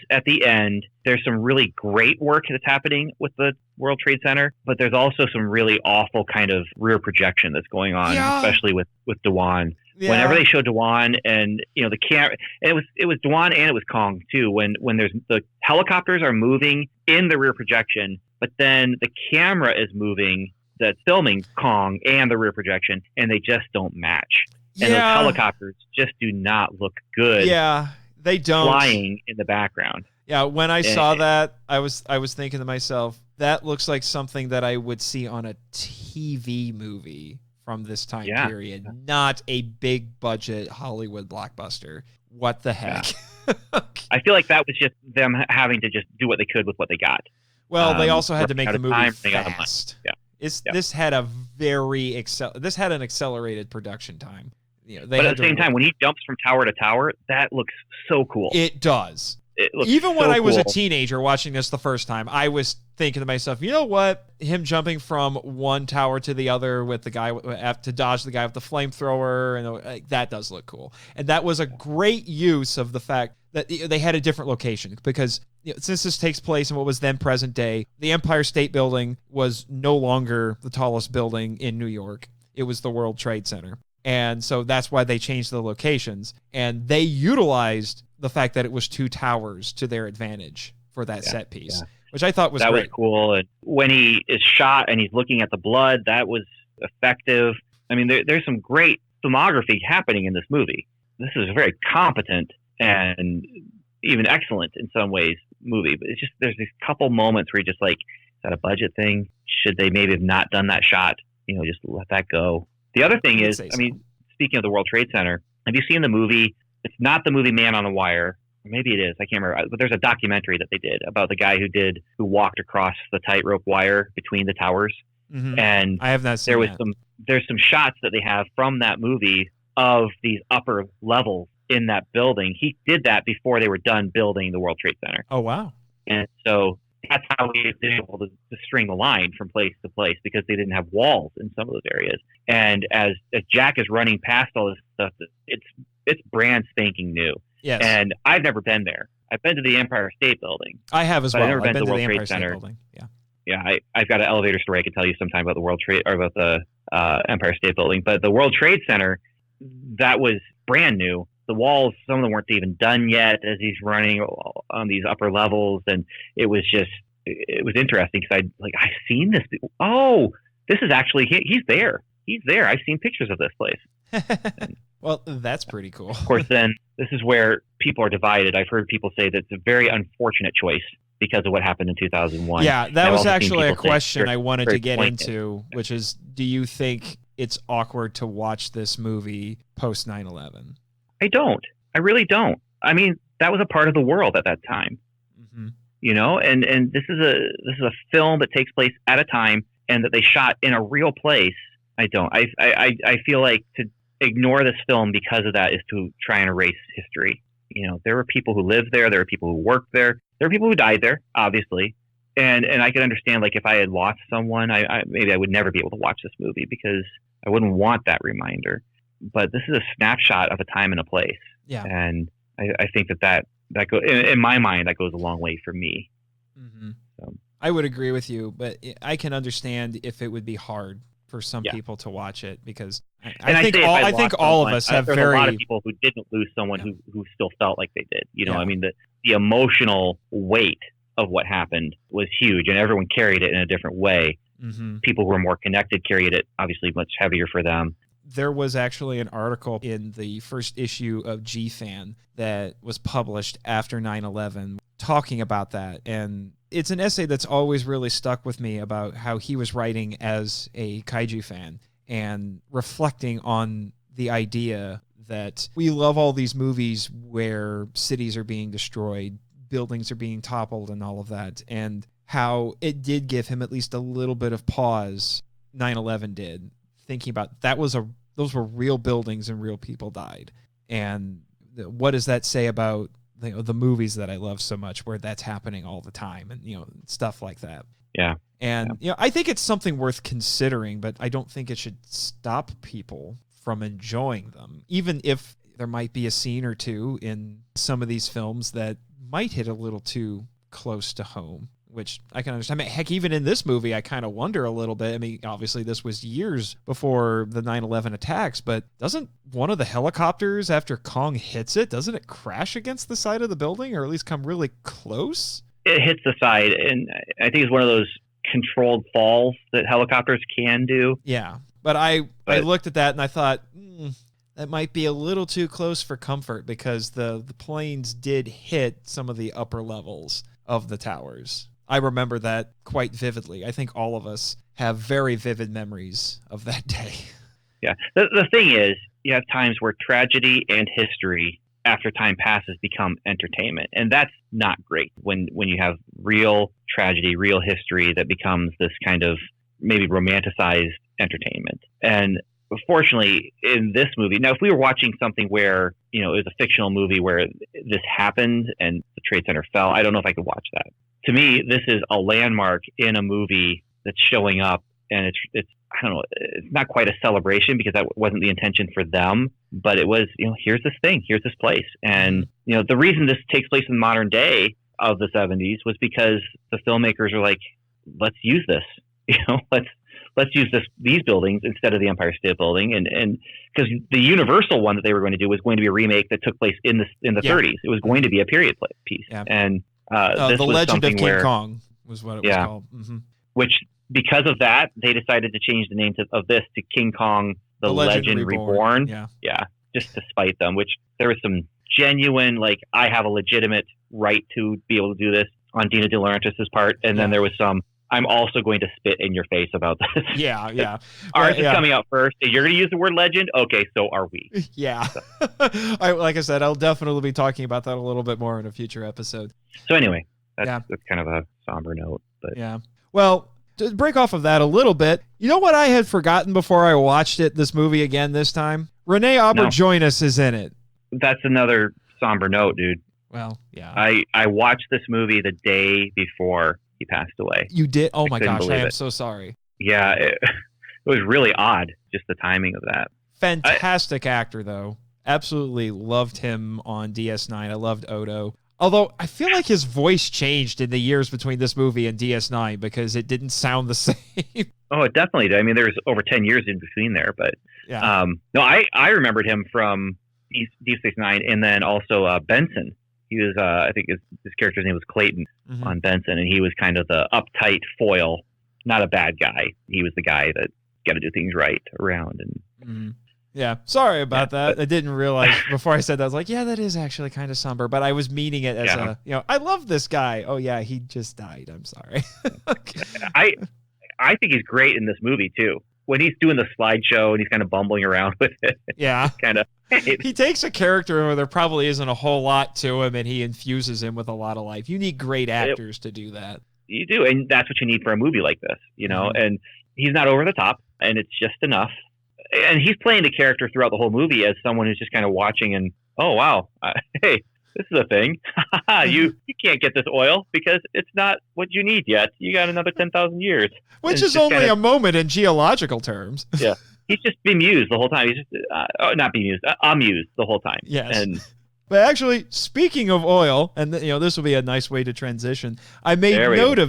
at the end, there's some really great work that's happening with the World Trade Center, but there's also some really awful kind of rear projection that's going on, especially with Dwan. Yeah. Whenever they show Dwan and the camera, and it was Dwan and it was Kong too. When there's the helicopters are moving in the rear projection, but then the camera is moving that's filming Kong and the rear projection, and they just don't match. And those helicopters just do not look good. Yeah. They don't. Flying in the background. Yeah, when I saw that, I was thinking to myself, that looks like something that I would see on a TV movie from this time period, not a big budget Hollywood blockbuster. What the heck? Yeah. I feel like that was just them having to just do what they could with what they got. Well, they also had to make the movie fast. This had a this had an accelerated production time. But at the same time, when he jumps from tower to tower, that looks so cool. It does. Even when I was a teenager watching this the first time, I was thinking to myself, you know what? Him jumping from one tower to the other with the guy to dodge the guy with the flamethrower, and that does look cool. And that was a great use of the fact that they had a different location because since this takes place in what was then present day, the Empire State Building was no longer the tallest building in New York. It was the World Trade Center. And so that's why they changed the locations. And they utilized the fact that it was two towers to their advantage for that set piece, which I thought was great. That was cool. And when he is shot and he's looking at the blood, that was effective. I mean, there's some great filmography happening in this movie. This is a very competent and even excellent in some ways movie. But it's just there's these couple moments where you're just like, is that a budget thing? Should they maybe have not done that shot? Just let that go. The other thing is, I mean, speaking of the World Trade Center, have you seen the movie It's not the movie Man on a Wire. Maybe it is. I can't remember. But there's a documentary that they did about the guy who walked across the tightrope wire between the towers. Mm-hmm. And I have not seen there's some shots that they have from that movie of these upper levels in that building. He did that before they were done building the World Trade Center. Oh, wow. And so that's how he was able to string the line from place to place, because they didn't have walls in some of those areas. And as Jack is running past all this stuff, it's brand spanking new. Yes. And I've never been there. I've been to the Empire State Building. I have as well. I've never been to the World Empire Trade State Center. Building. Yeah. Yeah, I've got an elevator story I could tell you sometime about the World Trade or about the Empire State Building. But the World Trade Center, that was brand new. The walls, some of them weren't even done yet as he's running on these upper levels, and it was interesting because I've seen this. Oh, this is actually he's there. He's there. I've seen pictures of this place. Well, that's pretty cool. Of course, then this is where people are divided. I've heard people say that it's a very unfortunate choice because of what happened in 2001. Yeah, that was actually a question I wanted to get into, which is, do you think it's awkward to watch this movie post 9/11? I don't. I really don't. I mean, that was a part of the world at that time. Mm-hmm. You know, and this is a film that takes place at a time and that they shot in a real place. I don't. I feel like to ignore this film because of that is to try and erase history. You know, there were people who lived there. There were people who worked there. There were people who died there, obviously. And I could understand, like, if I had lost someone, maybe I would never be able to watch this movie because I wouldn't want that reminder. But this is a snapshot of a time and a place. Yeah. And I think that goes, in my mind, that goes a long way for me. Mm-hmm. So. I would agree with you, but I can understand if it would be hard for some people to watch it, because I think all of us have a lot of people who didn't lose someone who still felt like they did. You know, I mean, the emotional weight of what happened was huge, and everyone carried it in a different way. Mm-hmm. People who were more connected carried it obviously much heavier for them. There was actually an article in the first issue of G-Fan that was published after 9/11 talking about that. And it's an essay that's always really stuck with me about how he was writing as a kaiju fan and reflecting on the idea that we love all these movies where cities are being destroyed, buildings are being toppled and all of that, and how it did give him at least a little bit of pause, 9/11 did, thinking about those were real buildings and real people died. And what does that say about the movies that I love so much, where that's happening all the time, and stuff like that. Yeah. And I think it's something worth considering, but I don't think it should stop people from enjoying them, even if there might be a scene or two in some of these films that might hit a little too close to home, which I can understand. I mean, heck, even in this movie, I kind of wonder a little bit. I mean, obviously this was years before the 9/11 attacks, but doesn't one of the helicopters, after Kong hits it, doesn't it crash against the side of the building, or at least come really close? It hits the side, and I think it's one of those controlled falls that helicopters can do. Yeah, but I looked at that and I thought, that might be a little too close for comfort, because the planes did hit some of the upper levels of the towers. I remember that quite vividly. I think all of us have very vivid memories of that day. Yeah. The thing is, you have times where tragedy and history, after time passes, become entertainment. And that's not great when you have real tragedy, real history that becomes this kind of maybe romanticized entertainment. And fortunately, in this movie, now, if we were watching something where, it was a fictional movie where this happened and the Trade Center fell, I don't know if I could watch that. To me, this is a landmark in a movie that's showing up, and it's I don't know, it's not quite a celebration because that wasn't the intention for them, but it was, here's this thing, here's this place. And, the reason this takes place in the modern day of the 70s was because the filmmakers are like, let's use this, let's use these buildings instead of the Empire State Building. And because the Universal one that they were going to do was going to be a remake that took place in the 30s. It was going to be a period piece. Yeah. And this the Legend of King Kong was what it was called. Mm-hmm. Which, because of that, they decided to change the name of this to King Kong, the Legend Reborn. Yeah, just to spite them, which there was some genuine, I have a legitimate right to be able to do this on Dino de Laurentiis' part. And then there was some, I'm also going to spit in your face about this. Yeah. Ours is coming out first. You're going to use the word legend? Okay, so are we. Yeah. Like I said, I'll definitely be talking about that a little bit more in a future episode. So anyway, that's kind of a somber note. But yeah. Well, to break off of that a little bit, you know what I had forgotten before I watched this movie again this time? Renee Auberjonois is in it. That's another somber note, dude. Well, yeah. I watched this movie the day before he passed away. You did? Oh my gosh, I am so sorry. Yeah, it was really odd, just the timing of that. Fantastic actor, though. Absolutely loved him on DS9. I loved Odo. Although, I feel like his voice changed in the years between this movie and DS9 because it didn't sound the same. Oh, it definitely did. I mean, there's over 10 years in between there. But yeah. No, I remembered him from Deep Space Nine and then also Benson. He was, I think his character's name was Clayton on Benson, and he was kind of the uptight foil, not a bad guy. He was the guy that got to do things right around. And yeah, sorry about that. I didn't realize before I said that. I was like, yeah, that is actually kind of somber, but I was meaning it as I love this guy. Oh yeah, he just died. I'm sorry. I think he's great in this movie too. When he's doing the slideshow and he's kind of bumbling around with it. Yeah. kind of. He takes a character where there probably isn't a whole lot to him, and he infuses him with a lot of life. You need great actors to do that. You do, and that's what you need for a movie like this, you know? And he's not over the top, and it's just enough. And he's playing the character throughout the whole movie as someone who's just kind of watching and, oh, wow, hey, this is a thing. you can't get this oil because it's not what you need yet. You got another 10,000 years. Which is only a moment in geological terms. Yeah. He's just bemused the whole time. He's just not bemused, amused the whole time. Yes. But actually, speaking of oil, and this will be a nice way to transition. I made note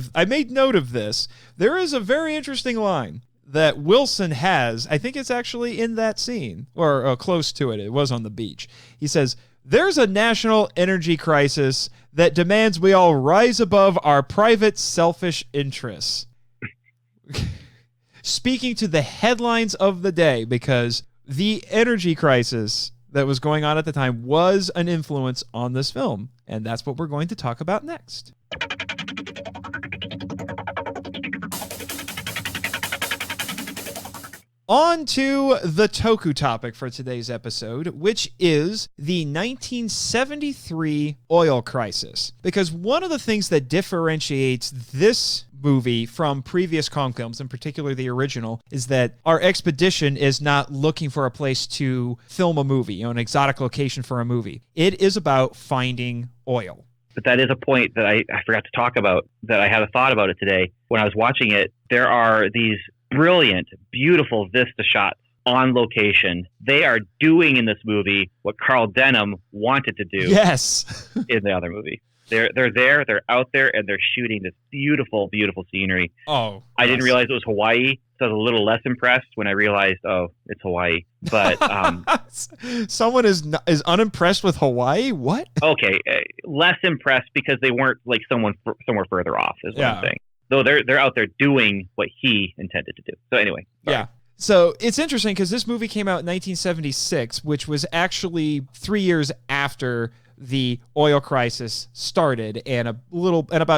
of this. There is a very interesting line that Wilson has. I think it's actually in that scene or close to it. It was on the beach. He says, "There's a national energy crisis that demands we all rise above our private selfish interests." Speaking to the headlines of the day, because the energy crisis that was going on at the time was an influence on this film, and that's what we're going to talk about next. On to the Toku topic for today's episode, which is the 1973 oil crisis. Because one of the things that differentiates this movie from previous Kong films, in particular the original, is that our expedition is not looking for a place to film a movie, an exotic location for a movie. It is about finding oil. But that is a point that I forgot to talk about, that I had a thought about it today. When I was watching it, there are these brilliant, beautiful vista shots on location. They are doing in this movie what Carl Denham wanted to do in the other movie. They're there, they're out there, and they're shooting this beautiful, beautiful scenery. Oh, I didn't realize it was Hawaii, so I was a little less impressed when I realized, it's Hawaii. But someone is unimpressed with Hawaii? What? Okay, less impressed because they weren't like somewhere further off, is what I'm saying. Though they're out there doing what he intended to do. So anyway. Sorry. Yeah. So it's interesting because this movie came out in 1976, which was actually 3 years after the oil crisis started and about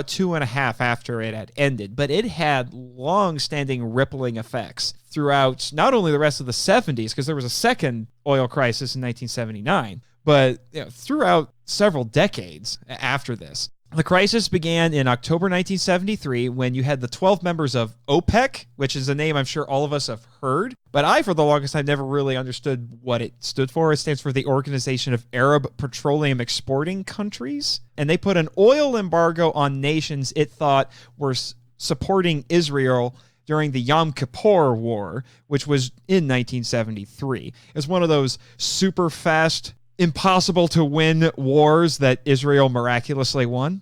2.5 after it had ended. But it had long-standing rippling effects throughout not only the rest of the 70s, because there was a second oil crisis in 1979, but throughout several decades after this. The crisis began in October 1973 when you had the 12 members of OPEC, which is a name I'm sure all of us have heard, but I, for the longest time, never really understood what it stood for. It stands for the Organization of Arab Petroleum Exporting Countries, and they put an oil embargo on nations it thought were supporting Israel during the Yom Kippur War, which was in 1973. It was one of those super fast, impossible to win wars that Israel miraculously won.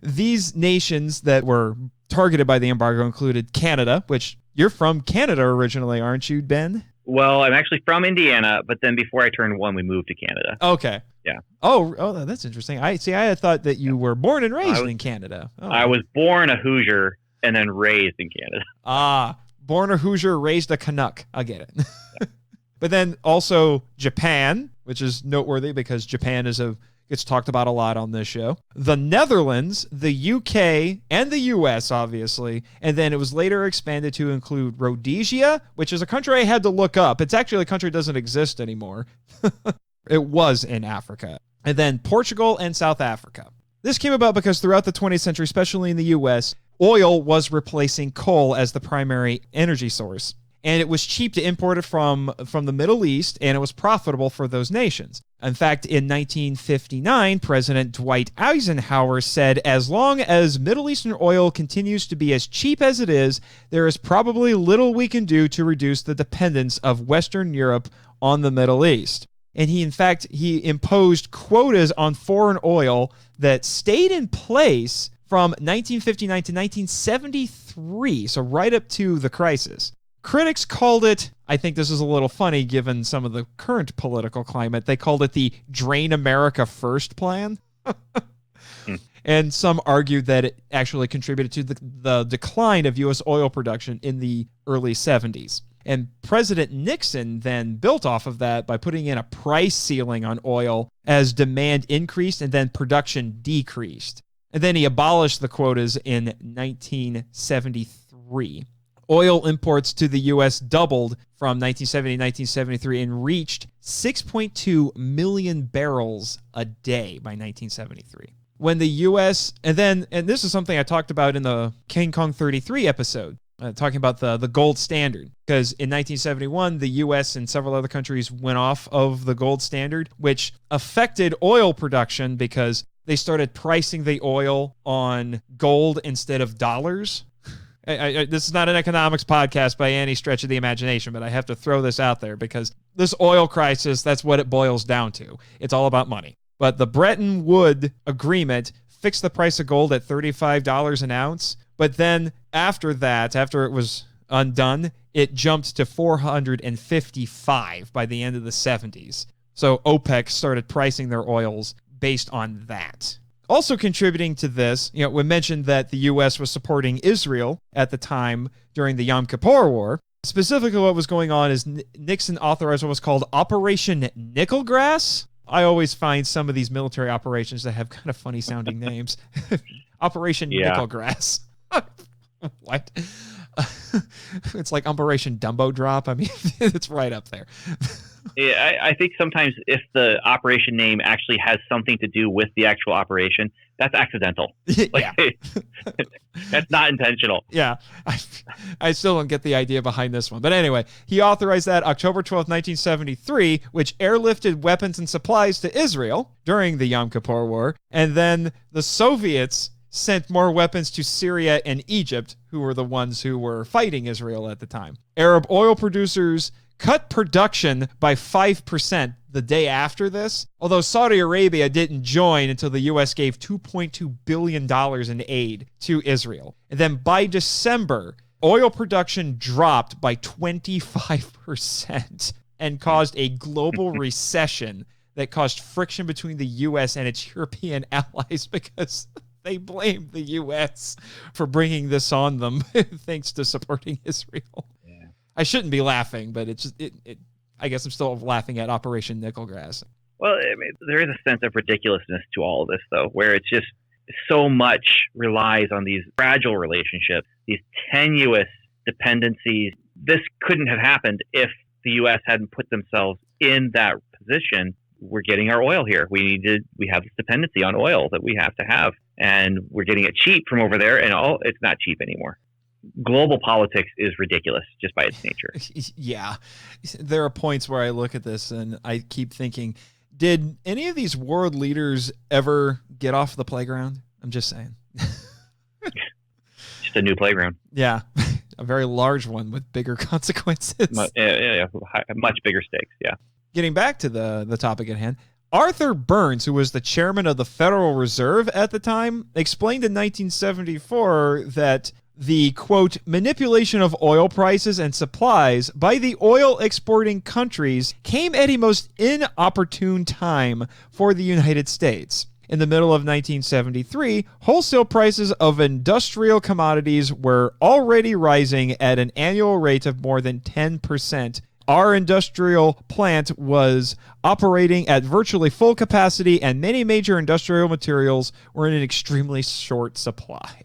These nations that were targeted by the embargo included Canada, which you're from Canada originally, aren't you, Ben? Well, I'm actually from Indiana, but then before I turned 1, we moved to Canada. Okay. Yeah. Oh, that's interesting. I had thought that you were born and raised in Canada. Oh. I was born a Hoosier and then raised in Canada. Born a Hoosier, raised a Canuck. I get it. Yeah. But then also Japan, which is noteworthy because Japan is a gets talked about a lot on this show. The Netherlands, the UK, and the US, obviously. And then it was later expanded to include Rhodesia, which is a country I had to look up. It's actually a country that doesn't exist anymore. It was in Africa. And then Portugal and South Africa. This came about because throughout the 20th century, especially in the US, oil was replacing coal as the primary energy source. And it was cheap to import it from the Middle East, and it was profitable for those nations. In fact, in 1959, President Dwight Eisenhower said, as long as Middle Eastern oil continues to be as cheap as it is, there is probably little we can do to reduce the dependence of Western Europe on the Middle East. And he imposed quotas on foreign oil that stayed in place from 1959 to 1973, so right up to the crisis. Critics called it, I think this is a little funny given some of the current political climate, they called it the Drain America First plan. And some argued that it actually contributed to the decline of U.S. oil production in the early 70s. And President Nixon then built off of that by putting in a price ceiling on oil as demand increased and then production decreased. And then he abolished the quotas in 1973. Oil imports to the U.S. doubled from 1970 to 1973 and reached 6.2 million barrels a day by 1973. When the U.S., and this is something I talked about in the King Kong 33 episode, talking about the gold standard, because in 1971, the U.S. and several other countries went off of the gold standard, which affected oil production because they started pricing the oil on gold instead of dollars. This is not an economics podcast by any stretch of the imagination, but I have to throw this out there because this oil crisis, that's what it boils down to. It's all about money. But the Bretton Woods Agreement fixed the price of gold at $35 an ounce. But then after that, after it was undone, it jumped to $455 by the end of the 70s. So OPEC started pricing their oils based on that. Also contributing to this, we mentioned that the U.S. was supporting Israel at the time during the Yom Kippur War. Specifically, what was going on is Nixon authorized what was called Operation Nickelgrass. I always find some of these military operations that have kind of funny sounding names. Operation Nickelgrass. What? It's like Operation Dumbo Drop. I mean, it's right up there. Yeah, I think sometimes if the operation name actually has something to do with the actual operation, that's accidental. That's not intentional. Yeah, I still don't get the idea behind this one. But anyway, he authorized that October 12th, 1973, which airlifted weapons and supplies to Israel during the Yom Kippur War. And then the Soviets sent more weapons to Syria and Egypt, who were the ones who were fighting Israel at the time. Arab oil producers cut production by 5% the day after this, although Saudi Arabia didn't join until the U.S. gave $2.2 billion in aid to Israel. And then by December, oil production dropped by 25% and caused a global recession that caused friction between the U.S. and its European allies because they blamed the U.S. for bringing this on them thanks to supporting Israel. I shouldn't be laughing, but I guess I'm still laughing at Operation Nickelgrass. Well, I mean, there is a sense of ridiculousness to all of this, though, where it's just so much relies on these fragile relationships, these tenuous dependencies. This couldn't have happened if the U.S. hadn't put themselves in that position. We're getting our oil here. We have this dependency on oil that we have to have, and we're getting it cheap from over there, and it's not cheap anymore. Global politics is ridiculous just by its nature. Yeah. There are points where I look at this and I keep thinking, did any of these world leaders ever get off the playground? I'm just saying. Just a new playground. Yeah. A very large one with bigger consequences. Yeah. Much bigger stakes. Yeah. Getting back to the topic at hand, Arthur Burns, who was the chairman of the Federal Reserve at the time, explained in 1974 that the, quote, manipulation of oil prices and supplies by the oil exporting countries came at a most inopportune time for the United States. In the middle of 1973, wholesale prices of industrial commodities were already rising at an annual rate of more than 10% Our industrial plant was operating at virtually full capacity, and many major industrial materials were in an extremely short supply.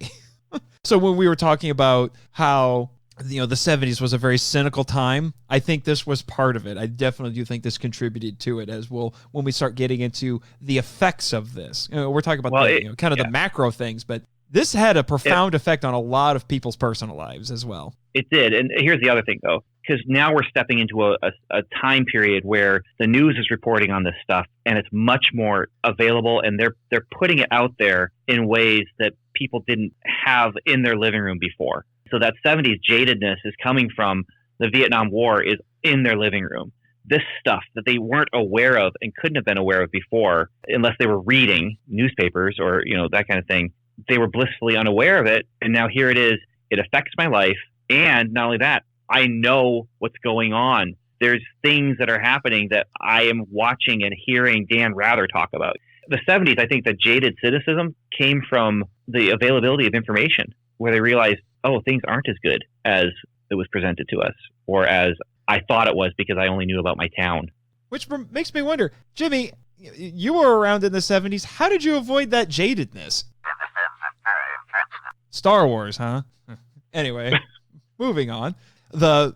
So when we were talking about how the 70s was a very cynical time, I think this was part of it. I definitely do think this contributed to it, as well when we start getting into the effects of this. We're talking about the macro things, but this had a profound effect on a lot of people's personal lives as well. It did. And here's the other thing, though, because now we're stepping into a time period where the news is reporting on this stuff, and it's much more available, and they're putting it out there in ways that people didn't have in their living room before. So that 70s jadedness is coming from the Vietnam War is in their living room. This stuff that they weren't aware of and couldn't have been aware of before, unless they were reading newspapers or, that kind of thing. They were blissfully unaware of it. And now here it is. It affects my life. And not only that, I know what's going on. There's things that are happening that I am watching and hearing Dan Rather talk about. The 70s, I think the jaded cynicism came from the availability of information, where they realized, oh, things aren't as good as it was presented to us, or as I thought it was because I only knew about my town. Which makes me wonder, Jimmy, you were around in the 70s. How did you avoid that jadedness? Star Wars, huh? Anyway, moving on.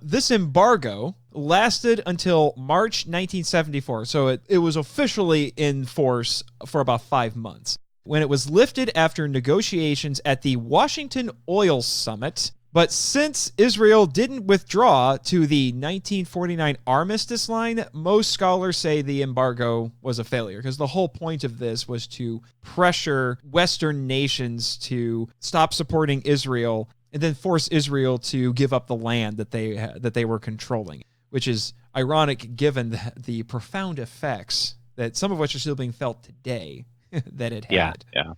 This embargo lasted until March 1974, so it was officially in force for about 5 months, when it was lifted after negotiations at the Washington Oil Summit. But since Israel didn't withdraw to the 1949 armistice line, most scholars say the embargo was a failure, because the whole point of this was to pressure Western nations to stop supporting Israel and then force Israel to give up the land that they were controlling, which is ironic given the profound effects that some of which are still being felt today that it had. Yeah.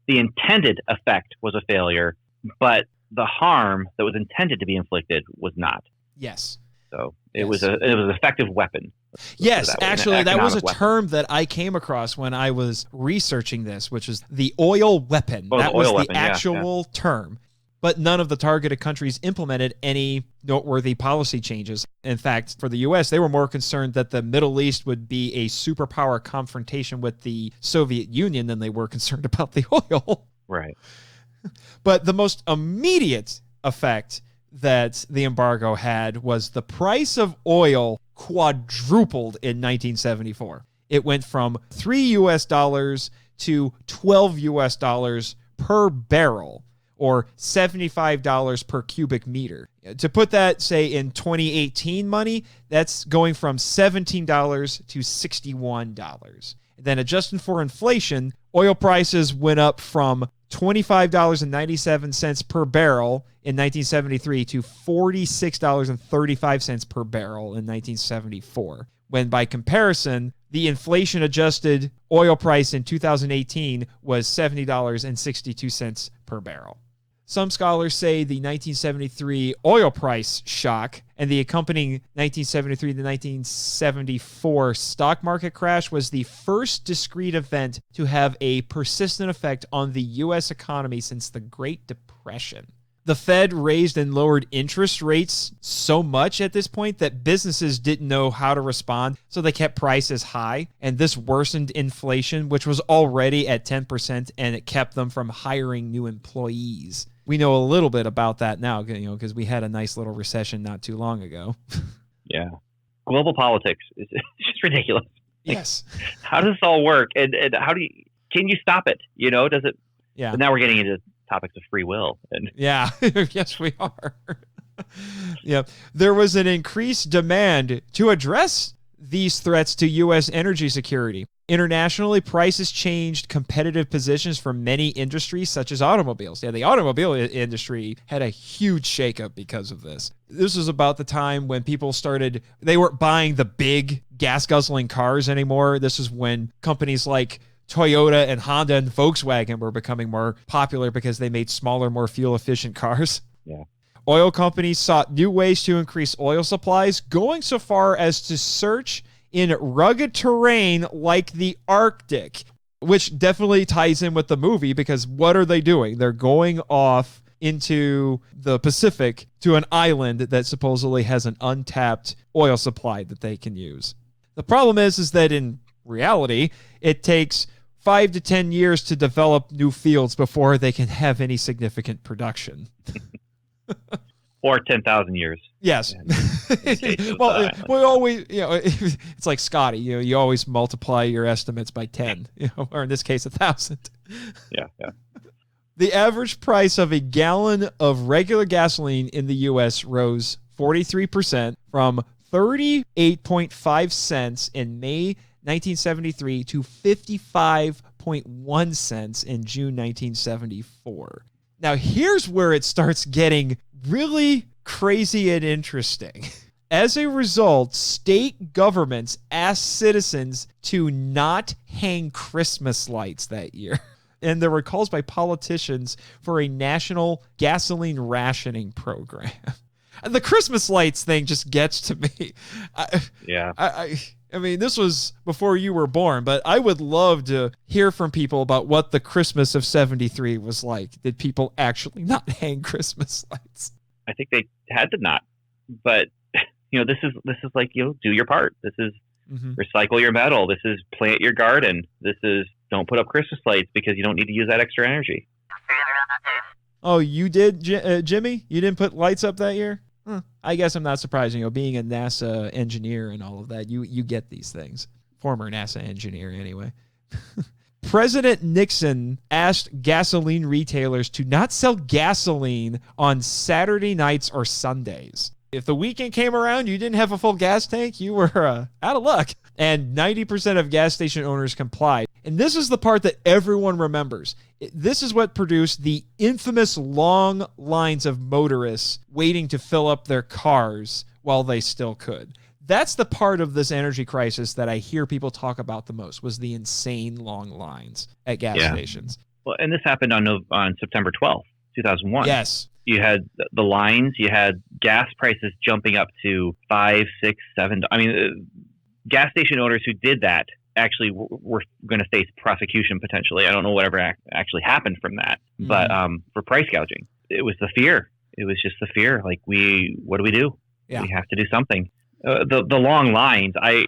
The intended effect was a failure, but the harm that was intended to be inflicted was not. Yes. So it was an effective weapon. Yes, actually, that was a term that I came across when I was researching this, which is the oil weapon. Oh, that the was oil the weapon, actual term. But none of the targeted countries implemented any noteworthy policy changes. In fact, for the U.S., they were more concerned that the Middle East would be a superpower confrontation with the Soviet Union than they were concerned about the oil. Right. But the most immediate effect that the embargo had was the price of oil quadrupled in 1974. It went from $3 to $12 per barrel, or $75 per cubic meter. To put that, say, in 2018 money, that's going from $17 to $61. Then adjusting for inflation, oil prices went up from $25.97 per barrel in 1973 to $46.35 per barrel in 1974. When by comparison, the inflation-adjusted oil price in 2018 was $70.62 per barrel. Some scholars say the 1973 oil price shock and the accompanying 1973 to 1974 stock market crash was the first discrete event to have a persistent effect on the U.S. economy since the Great Depression. The Fed raised and lowered interest rates so much at this point that businesses didn't know how to respond, so they kept prices high, and this worsened inflation, which was already at 10%, and it kept them from hiring new employees. We know a little bit about that now, because we had a nice little recession not too long ago. Yeah. Global politics is just ridiculous. Yes. How does this all work? And can you stop it? Does it? Yeah. But now we're getting into topics of free will. And yeah. Yes, we are. Yeah. There was an increased demand to address these threats to U.S. energy security. Internationally, prices changed competitive positions for many industries, such as automobiles. Yeah, the automobile industry had a huge shakeup because of this. This was about the time when people they weren't buying the big gas-guzzling cars anymore. This is when companies like Toyota and Honda and Volkswagen were becoming more popular because they made smaller, more fuel-efficient cars. Yeah. Oil companies sought new ways to increase oil supplies, going so far as to search in rugged terrain like the Arctic, which definitely ties in with the movie, because what are they doing? They're going off into the Pacific to an island that supposedly has an untapped oil supply that they can use. The problem is that in reality, it takes 5 to 10 years to develop new fields before they can have any significant production. Or 10,000 years. Yes. Well, we always, it's like Scotty, you always multiply your estimates by 10, or in this case, 1,000. Yeah. The average price of a gallon of regular gasoline in the U.S. rose 43% from 38.5 cents in May 1973 to 55.1 cents in June 1974. Now, here's where it starts getting really crazy and interesting. As a result, state governments asked citizens to not hang Christmas lights that year. And there were calls by politicians for a national gasoline rationing program. And the Christmas lights thing just gets to me. I mean, this was before you were born, but I would love to hear from people about what the Christmas of 73 was like. Did people actually not hang Christmas lights? I think they had to not. But, this is like, do your part. This is recycle your metal. This is plant your garden. This is don't put up Christmas lights because you don't need to use that extra energy. Oh, you did, Jimmy? You didn't put lights up that year? I guess I'm not surprised. Being a NASA engineer and all of that, you get these things. Former NASA engineer, anyway. President Nixon asked gasoline retailers to not sell gasoline on Saturday nights or Sundays. If the weekend came around, you didn't have a full gas tank, you were out of luck. And 90% of gas station owners complied. And this is the part that everyone remembers. This is what produced the infamous long lines of motorists waiting to fill up their cars while they still could. That's the part of this energy crisis that I hear people talk about the most, was the insane long lines at gas stations. Well, and this happened on September 12th, 2001. Yes. You had the lines, you had gas prices jumping up to $5, $6, $7. I mean, gas station owners who did that actually were going to face prosecution potentially. I don't know whatever actually happened from that, but for price gouging, it was the fear. It was just the fear. Like, what do we do? Yeah. We have to do something. The long lines, I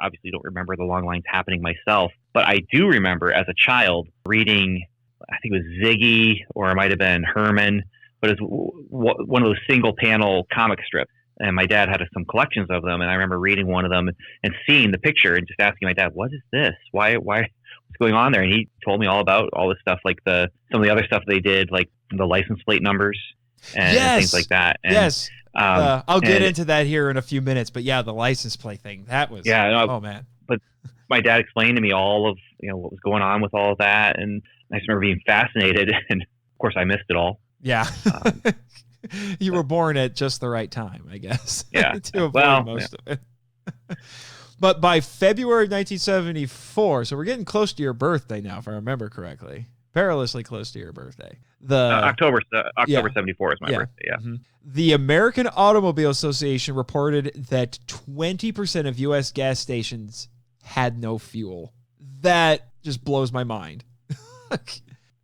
obviously don't remember the long lines happening myself, but I do remember as a child reading, I think it was Ziggy or it might have been Herman, but it's one of those single panel comic strips. And my dad had some collections of them. And I remember reading one of them and seeing the picture and just asking my dad, what is this? Why, what's going on there? And he told me all about all this stuff, like some of the other stuff they did, like the license plate numbers and things like that. And, I'll get into that here in a few minutes, but the license plate thing, that was, oh man. But my dad explained to me all of, what was going on with all of that. And I just remember being fascinated. And of course I missed it all. Yeah. You were born at just the right time, I guess. Yeah. To avoid most of it. But by February 1974, so we're getting close to your birthday now, if I remember correctly. Perilously close to your birthday. October 74 is my birthday, yeah. Mm-hmm. The American Automobile Association reported that 20% of U.S. gas stations had no fuel. That just blows my mind.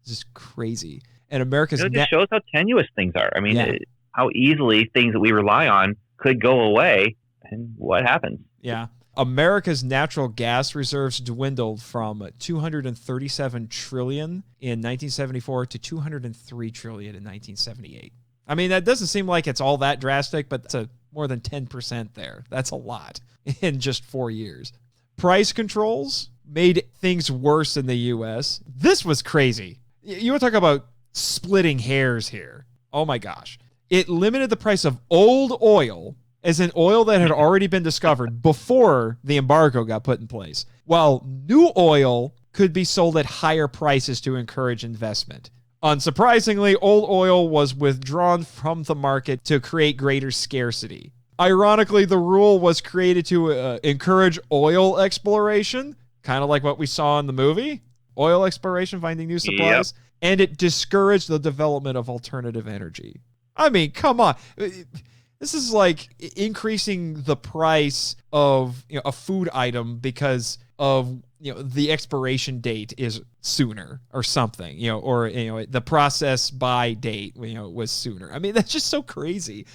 Just crazy. And America's... It just shows how tenuous things are. I mean, how easily things that we rely on could go away, and what happens? Yeah. America's natural gas reserves dwindled from 237 trillion in 1974 to 203 trillion in 1978. I mean, that doesn't seem like it's all that drastic, but it's more than 10% there. That's a lot in just 4 years. Price controls made things worse in the U.S. This was crazy. You want to talk about splitting hairs here. Oh my gosh. It limited the price of old oil, as in oil that had already been discovered before the embargo got put in place, while new oil could be sold at higher prices to encourage investment. Unsurprisingly, old oil was withdrawn from the market to create greater scarcity. Ironically, the rule was created to encourage oil exploration, kind of like what we saw in the movie. Oil exploration, finding new supplies. Yep. And it discouraged the development of alternative energy. I mean, come on. This is like increasing the price of a food item because of, the expiration date is sooner or something, or, the process by date, was sooner. I mean, that's just so crazy.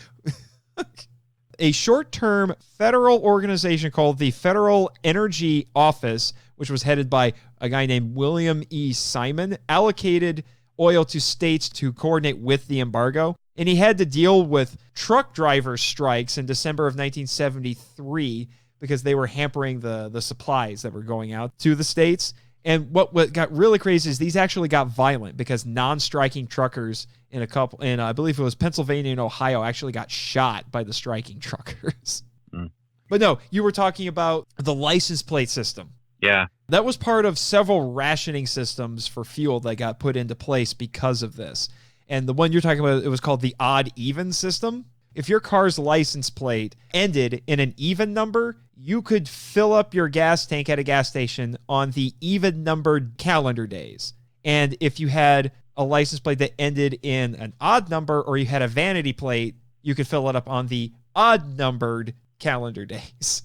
A short-term federal organization called the Federal Energy Office, which was headed by a guy named William E. Simon, allocated oil to states to coordinate with the embargo. And he had to deal with truck driver strikes in December of 1973 because they were hampering the supplies that were going out to the states. And what got really crazy is these actually got violent because non-striking truckers in I believe it was Pennsylvania and Ohio actually got shot by the striking truckers. Mm. But no, you were talking about the license plate system. Yeah. That was part of several rationing systems for fuel that got put into place because of this. And the one you're talking about, it was called the odd-even system. If your car's license plate ended in an even number, you could fill up your gas tank at a gas station on the even-numbered calendar days. And if you had a license plate that ended in an odd number, or you had a vanity plate, you could fill it up on the odd-numbered calendar days.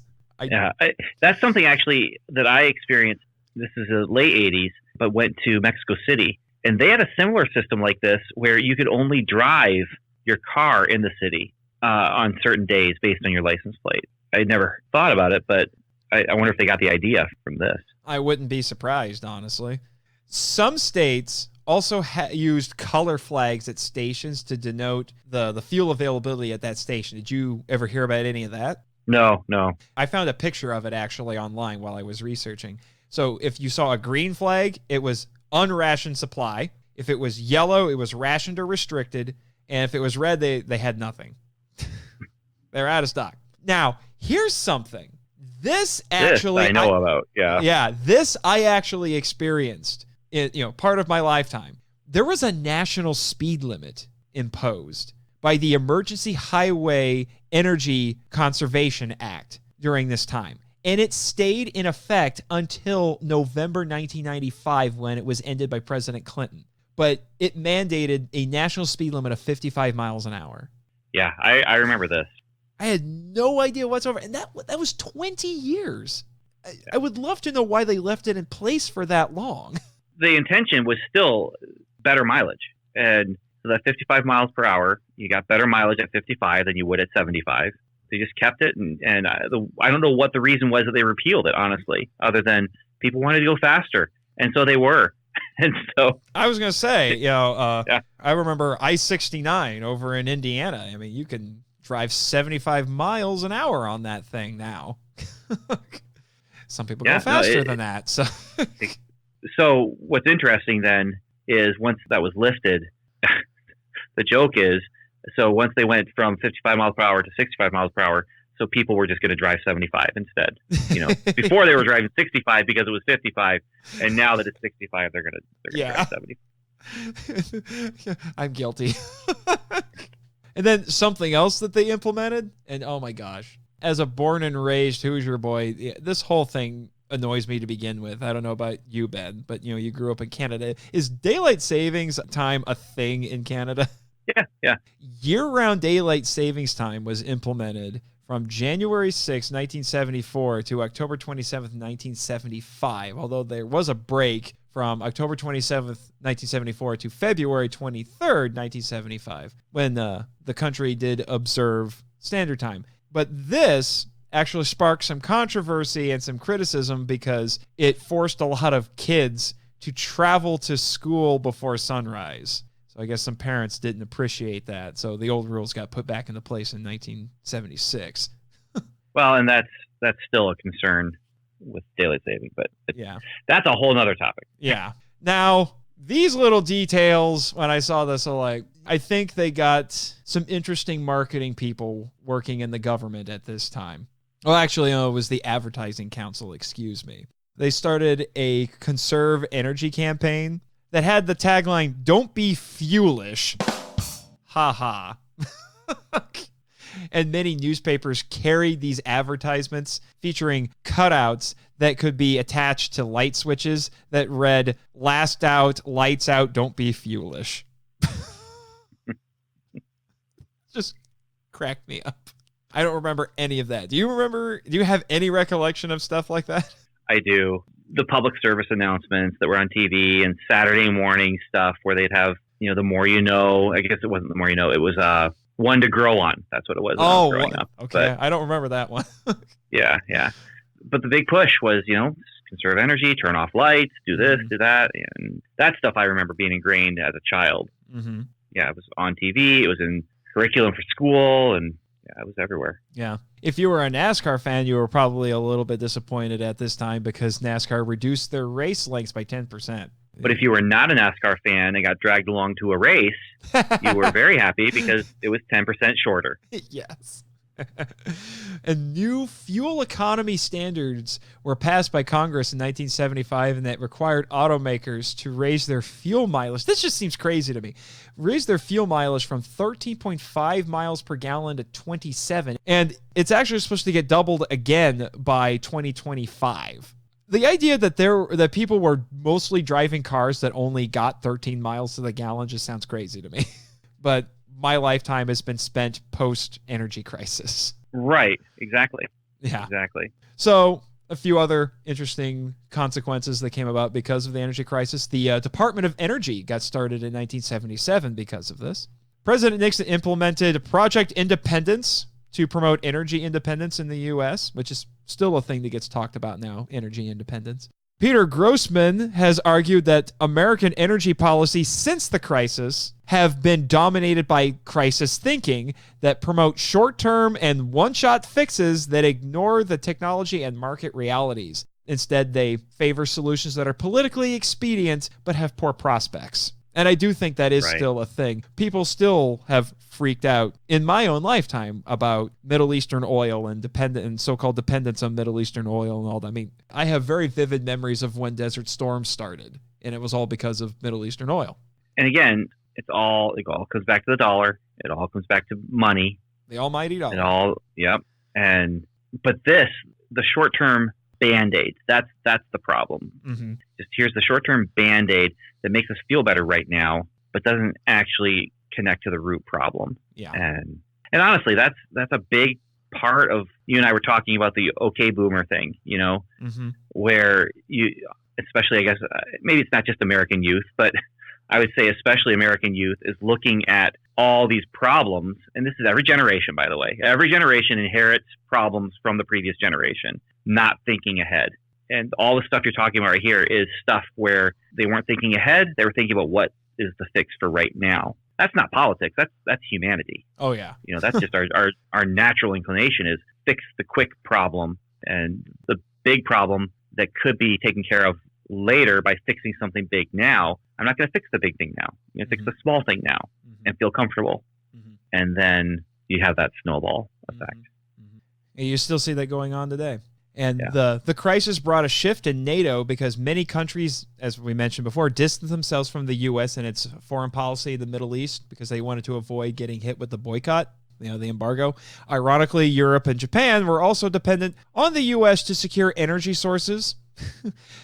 That's something actually that I experienced. This is the late 80s, but went to Mexico City. And they had a similar system like this where you could only drive your car in the city on certain days based on your license plate. I never thought about it, but I wonder if they got the idea from this. I wouldn't be surprised, honestly. Some states also used color flags at stations to denote the fuel availability at that station. Did you ever hear about any of that? No. I found a picture of it actually online while I was researching. So if you saw a green flag, it was unrationed supply. If it was yellow, it was rationed or restricted. And if it was red, they had nothing. They're out of stock. Now, here's something. This actually I know about. Yeah. Yeah, this I actually experienced. Part of my lifetime. There was a national speed limit imposed by the Emergency Highway Energy Conservation Act during this time. And it stayed in effect until November 1995 when it was ended by President Clinton. But it mandated a national speed limit of 55 miles an hour. Yeah, I remember this. I had no idea whatsoever. And that was 20 years. I would love to know why they left it in place for that long. The intention was still better mileage. And so that 55 miles per hour, you got better mileage at 55 than you would at 75. They just kept it. And I don't know what the reason was that they repealed it, honestly, other than people wanted to go faster. And so they were. And so I was going to say, I remember I-69 over in Indiana. I mean, you can drive 75 miles an hour on that thing now. Some people go faster than that. So what's interesting then is once that was lifted, the joke is, so once they went from 55 miles per hour to 65 miles per hour, so people were just going to drive 75 instead. Before they were driving 65 because it was 55, and now that it's 65, they're going to drive 70. I'm guilty. And then something else that they implemented, and oh my gosh, as a born and raised Hoosier boy, this whole thing annoys me to begin with. I don't know about you, Ben, but you grew up in Canada. Is daylight savings time a thing in Canada? Yeah. Year-round daylight savings time was implemented from January 6, 1974 to October 27, 1975, although there was a break from October 27, 1974 to February 23, 1975, when the country did observe standard time. But this actually sparked some controversy and some criticism because it forced a lot of kids to travel to school before sunrise. So I guess some parents didn't appreciate that. So the old rules got put back into place in 1976. Well, and that's still a concern with daylight saving, but that's a whole nother topic. Yeah. Now, these little details, when I saw this, I think they got some interesting marketing people working in the government at this time. Well, actually, it was the Advertising Council, excuse me. They started a conserve energy campaign that had the tagline, "Don't be fuelish." Ha ha. And many newspapers carried these advertisements featuring cutouts that could be attached to light switches that read, "Last out, lights out, don't be fuelish." Just cracked me up. I don't remember any of that. Do you have any recollection of stuff like that? I do. The public service announcements that were on TV and Saturday morning stuff where they'd have, the more you know. I guess it wasn't the more you know. It was one to grow on. That's what it was. Growing up. Okay. But, I don't remember that one. yeah. But the big push was, conserve energy, turn off lights, do this, do that. And that stuff I remember being ingrained as a child. Mm-hmm. Yeah, it was on TV. It was in curriculum for school, and it was everywhere. Yeah. If you were a NASCAR fan, you were probably a little bit disappointed at this time because NASCAR reduced their race lengths by 10%. But if you were not a NASCAR fan and got dragged along to a race, you were very happy because it was 10% shorter. Yes. And new fuel economy standards were passed by Congress in 1975, and that required automakers to raise their fuel mileage. This just seems crazy to me. Raise their fuel mileage from 13.5 miles per gallon to 27. And it's actually supposed to get doubled again by 2025. The idea that people were mostly driving cars that only got 13 miles to the gallon just sounds crazy to me. But my lifetime has been spent post-energy crisis. Right. Exactly. Yeah. Exactly. So a few other interesting consequences that came about because of the energy crisis. The Department of Energy got started in 1977 because of this. President Nixon implemented Project Independence to promote energy independence in the U.S., which is still a thing that gets talked about now, energy independence. Peter Grossman has argued that American energy policy since the crisis have been dominated by crisis thinking that promote short-term and one-shot fixes that ignore the technology and market realities. Instead, they favor solutions that are politically expedient but have poor prospects. And I do think that is still a thing. People still have freaked out in my own lifetime about Middle Eastern oil and so-called dependence on Middle Eastern oil and all that. I mean, I have very vivid memories of when Desert Storm started, and it was all because of Middle Eastern oil. And again, it all comes back to the dollar. It all comes back to money. The almighty dollar. But the short-term Band-Aids, that's the problem. Mm-hmm. Just here's the short-term Band-Aid that makes us feel better right now, but doesn't actually connect to the root problem. Yeah. And honestly, that's a big part of, you and I were talking about the okay boomer thing, mm-hmm. where especially, I guess, maybe it's not just American youth, but I would say especially American youth is looking at all these problems. And this is every generation, by the way. Every generation inherits problems from the previous generation, not thinking ahead. And all the stuff you're talking about right here is stuff where they weren't thinking ahead. They were thinking about what is the fix for right now. That's not politics. That's humanity. Oh, yeah. That's just our natural inclination is fix the quick problem, and the big problem that could be taken care of later by fixing something big now. I'm not going to fix the big thing now. I'm going to fix the small thing now and feel comfortable. Mm-hmm. And then you have that snowball effect. Mm-hmm. And you still see that going on today. And the crisis brought a shift in NATO because many countries, as we mentioned before, distanced themselves from the U.S. and its foreign policy in the Middle East because they wanted to avoid getting hit with the boycott, the embargo. Ironically, Europe and Japan were also dependent on the U.S. to secure energy sources.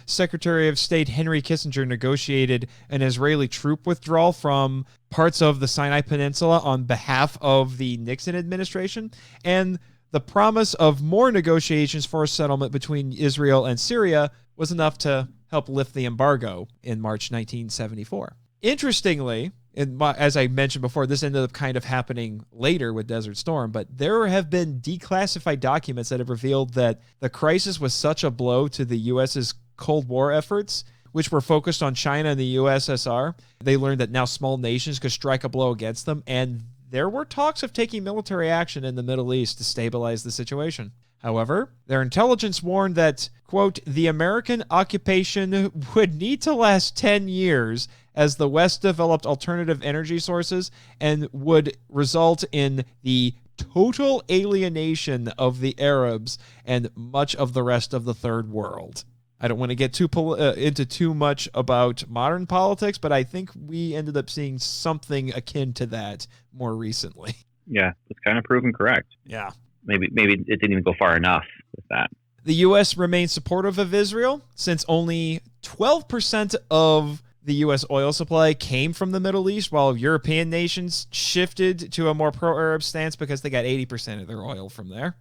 Secretary of State Henry Kissinger negotiated an Israeli troop withdrawal from parts of the Sinai Peninsula on behalf of the Nixon administration, and the promise of more negotiations for a settlement between Israel and Syria was enough to help lift the embargo in March 1974. Interestingly, as I mentioned before, this ended up kind of happening later with Desert Storm, but there have been declassified documents that have revealed that the crisis was such a blow to the U.S.'s Cold War efforts, which were focused on China and the USSR. They learned that now small nations could strike a blow against them, and there were talks of taking military action in the Middle East to stabilize the situation. However, their intelligence warned that, quote, the American occupation would need to last 10 years as the West developed alternative energy sources and would result in the total alienation of the Arabs and much of the rest of the Third World. I don't want to get into too much about modern politics, but I think we ended up seeing something akin to that more recently. Yeah, it's kind of proven correct. Yeah. Maybe it didn't even go far enough with that. The U.S. remains supportive of Israel since only 12% of the U.S. oil supply came from the Middle East, while European nations shifted to a more pro-Arab stance because they got 80% of their oil from there.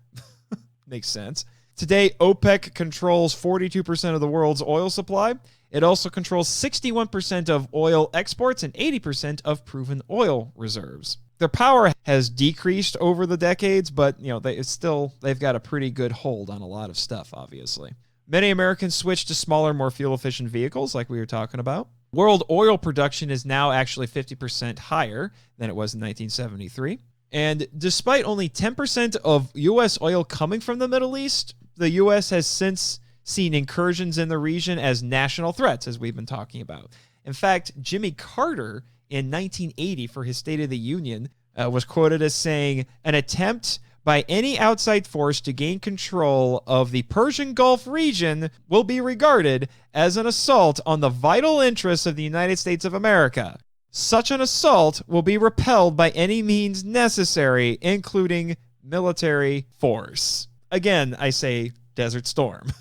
Makes sense. Today, OPEC controls 42% of the world's oil supply. It also controls 61% of oil exports and 80% of proven oil reserves. Their power has decreased over the decades, but they've got a pretty good hold on a lot of stuff, obviously. Many Americans switched to smaller, more fuel-efficient vehicles, like we were talking about. World oil production is now actually 50% higher than it was in 1973. And despite only 10% of U.S. oil coming from the Middle East, the U.S. has since seen incursions in the region as national threats, as we've been talking about. In fact, Jimmy Carter, in 1980, for his State of the Union, was quoted as saying, "An attempt by any outside force to gain control of the Persian Gulf region will be regarded as an assault on the vital interests of the United States of America. Such an assault will be repelled by any means necessary, including military force." Again, I say Desert Storm.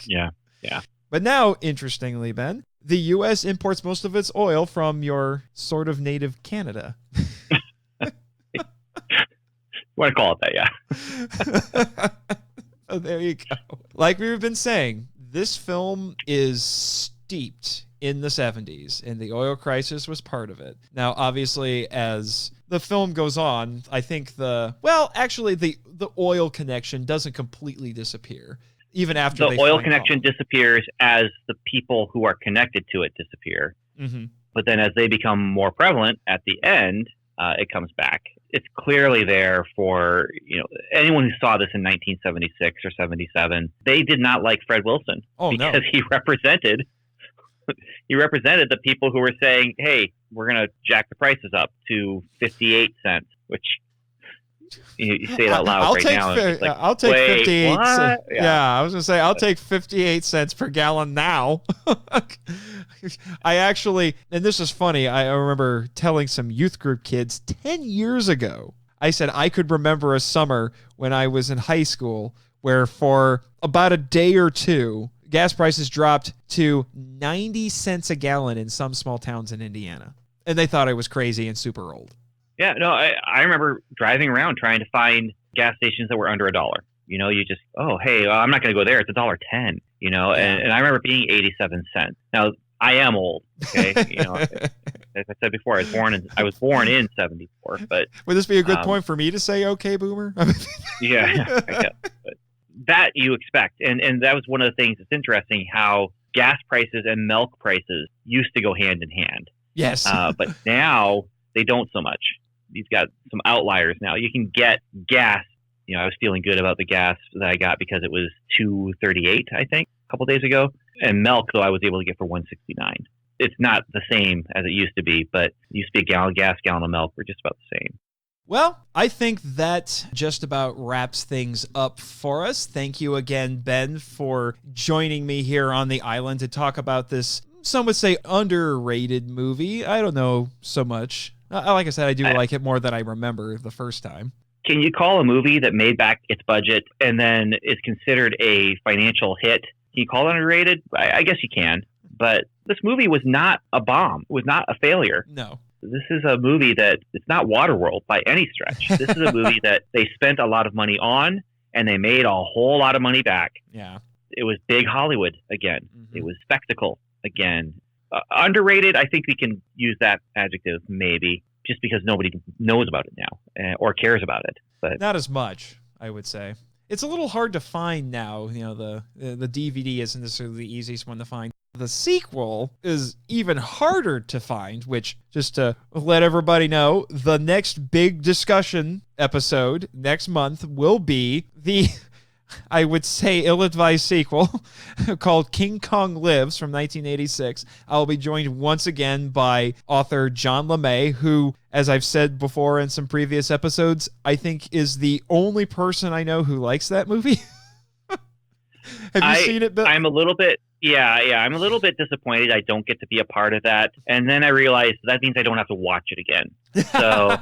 Yeah. But now, interestingly, Ben, the U.S. imports most of its oil from your sort of native Canada. Want to call it that, yeah. Oh, there you go. Like we've been saying, this film is steeped in the 70s, and the oil crisis was part of it. Now, obviously, as the film goes on, I think the oil connection doesn't completely disappear. Even after the oil connection disappears as the people who are connected to it disappear. Mm-hmm. But then as they become more prevalent at the end, it comes back. It's clearly there for anyone who saw this in 1976 or 77. They did not like Fred Wilson because he represented the people who were saying, "Hey, we're going to jack the prices up to 58 cents," which you say it out loud now. I'll take 58 cents. Yeah, I was going to say, I'll take 58 cents per gallon now. I actually, and this is funny, I remember telling some youth group kids 10 years ago, I said I could remember a summer when I was in high school where for about a day or two, gas prices dropped to 90 cents a gallon in some small towns in Indiana. And they thought I was crazy and super old. Yeah, no, I remember driving around trying to find gas stations that were under $1. You just, I'm not going to go there. It's $1.10, and I remember being 87 cents. Now, I am old, okay? As I said before, I was born in 74. But would this be a good point for me to say, okay, boomer? Yeah, I guess. But that you expect. And that was one of the things that's interesting, how gas prices and milk prices used to go hand in hand. Yes. But now they don't so much. You've got some outliers now. You can get gas. I was feeling good about the gas that I got because it was $2.38, I think, a couple days ago. And milk, though, I was able to get for $1.69. It's not the same as it used to be, but it used to be a gallon of gas, gallon of milk. We're just about the same. Well, I think that just about wraps things up for us. Thank you again, Ben, for joining me here on the island to talk about this, some would say, underrated movie. I don't know so much. Like I said, I do like it more than I remember the first time. Can you call a movie that made back its budget and then is considered a financial hit? Can you call it underrated? I guess you can. But this movie was not a bomb. It was not a failure. No. This is a movie that it's not Waterworld by any stretch. This is a movie that they spent a lot of money on and they made a whole lot of money back. Yeah. It was big Hollywood again. Mm-hmm. It was spectacle again. Underrated, I think we can use that adjective maybe just because nobody knows about it now or cares about it. But not as much, I would say. It's a little hard to find now. The DVD isn't necessarily the easiest one to find. The sequel is even harder to find, which, just to let everybody know, the next big discussion episode next month will be the, I would say, ill-advised sequel called King Kong Lives from 1986. I'll be joined once again by author John LeMay, who, as I've said before in some previous episodes, I think is the only person I know who likes that movie. Have you seen it, Bill? I'm a little bit disappointed I don't get to be a part of that. And then I realized that means I don't have to watch it again. So,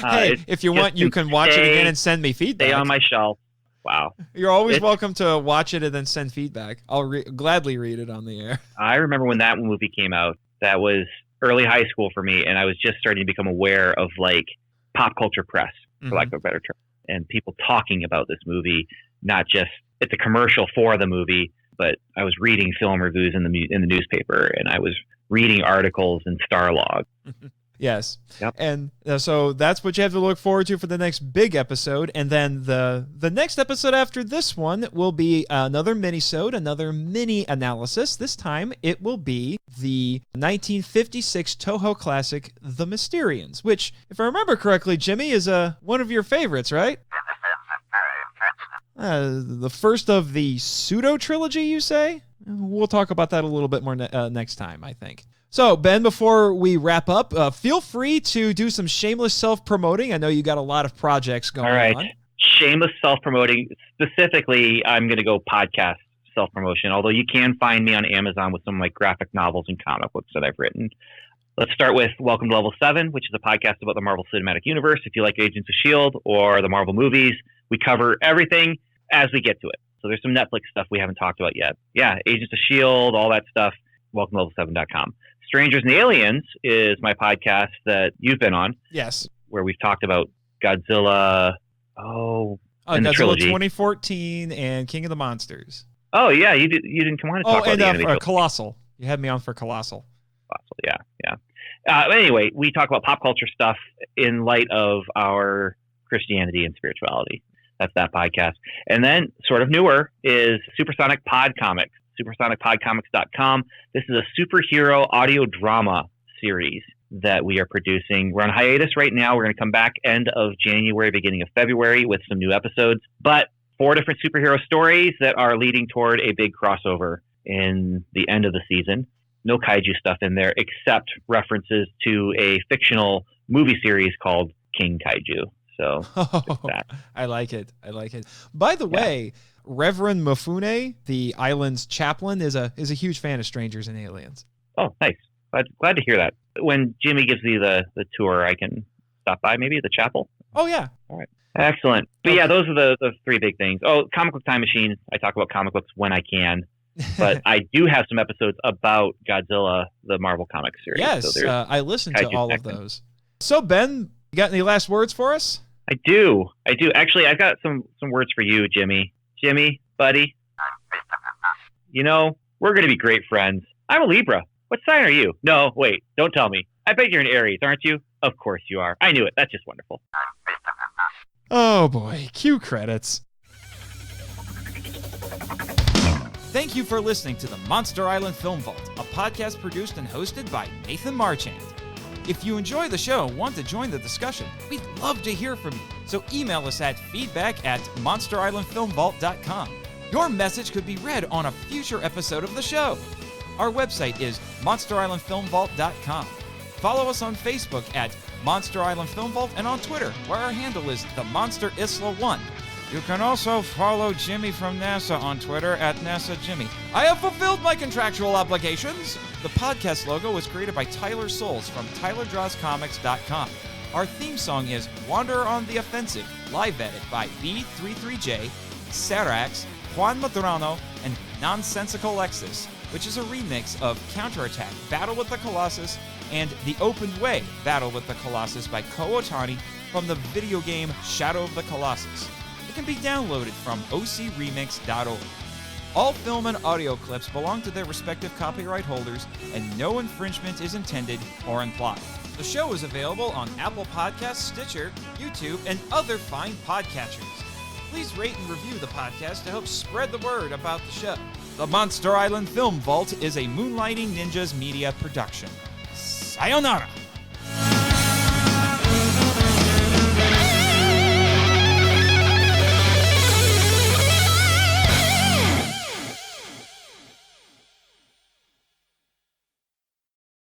hey, if you want, you can watch it again and send me feedback. Stay on my shelf. Wow. You're always welcome to watch it and then send feedback. I'll gladly read it on the air. I remember when that movie came out. That was early high school for me, and I was just starting to become aware of pop culture press, for lack of a better term, and people talking about this movie not just it's a commercial for the movie, but I was reading film reviews in the newspaper, and I was reading articles in Starlog. Yes. Yep. And so that's what you have to look forward to for the next big episode. And then the next episode after this one will be another mini-sode, another mini analysis. This time it will be the 1956 Toho classic, The Mysterians, which, if I remember correctly, Jimmy, is one of your favorites, right? The first of the pseudo-trilogy, you say? We'll talk about that a little bit more next time, I think. So, Ben, before we wrap up, feel free to do some shameless self-promoting. I know you got a lot of projects going on. All right. Shameless self-promoting. Specifically, I'm going to go podcast self-promotion, although you can find me on Amazon with some of my graphic novels and comic books that I've written. Let's start with Welcome to Level 7, which is a podcast about the Marvel Cinematic Universe. If you like Agents of S.H.I.E.L.D. or the Marvel movies, we cover everything as we get to it. So there's some Netflix stuff we haven't talked about yet. Yeah, Agents of S.H.I.E.L.D., all that stuff, welcomelevel7.com. Strangers and Aliens is my podcast that you've been on. Yes. Where we've talked about Godzilla, and the Godzilla trilogy. 2014 and King of the Monsters. Oh, yeah, you didn't come on to talk about the animated Colossal. You had me on for Colossal. Yeah. Anyway, we talk about pop culture stuff in light of our Christianity and spirituality. That's that podcast. And then, sort of newer, is Supersonic Pod Comics. SupersonicPodComics.com. This is a superhero audio drama series that we are producing. We're on hiatus right now. We're going to come back end of January, beginning of February with some new episodes. But 4 different superhero stories that are leading toward a big crossover in the end of the season. No kaiju stuff in there, except references to a fictional movie series called King Kaiju. So that. I like it. By the way, Reverend Mifune, the island's chaplain, is a huge fan of Strangers and Aliens. Oh, nice. Glad to hear that. When Jimmy gives me the tour, I can stop by maybe the chapel. Oh, yeah. All right. Excellent. But yeah, those are the 3 big things. Oh, Comic Book Time Machine. I talk about comic books when I can. But I do have some episodes about Godzilla, the Marvel Comics series. Yes, so I listened to all of those. So, Ben, you got any last words for us? I do. Actually, I've got some words for you, Jimmy. Jimmy, buddy. You know, we're going to be great friends. I'm a Libra. What sign are you? No, wait, don't tell me. I bet you're an Aries, aren't you? Of course you are. I knew it. That's just wonderful. Oh, boy. Cue credits. Thank you for listening to the Monster Island Film Vault, a podcast produced and hosted by Nathan Marchand. If you enjoy the show and want to join the discussion, we'd love to hear from you. So email us at feedback@monsterislandfilmvault.com. Your message could be read on a future episode of the show. Our website is monsterislandfilmvault.com. Follow us on Facebook at Monster Island Film Vault and on Twitter, where our handle is The Monster Isla 1. You can also follow Jimmy from NASA on Twitter at NASAJimmy. I have fulfilled my contractual obligations. The podcast logo was created by Tyler Souls from TylerDrawsComics.com. Our theme song is Wander on the Offensive, live edit by B33J, Sarax, Juan Madrano, and Nonsensical Lexus, which is a remix of Counterattack, Battle with the Colossus, and The Opened Way, Battle with the Colossus by Ko Otani from the video game Shadow of the Colossus. It can be downloaded from ocremix.org. All film and audio clips belong to their respective copyright holders, and no infringement is intended or implied. The show is available on Apple Podcasts, Stitcher, YouTube, and other fine podcatchers. Please rate and review the podcast to help spread the word about the show. The Monster Island Film Vault is a Moonlighting Ninjas Media production. Sayonara!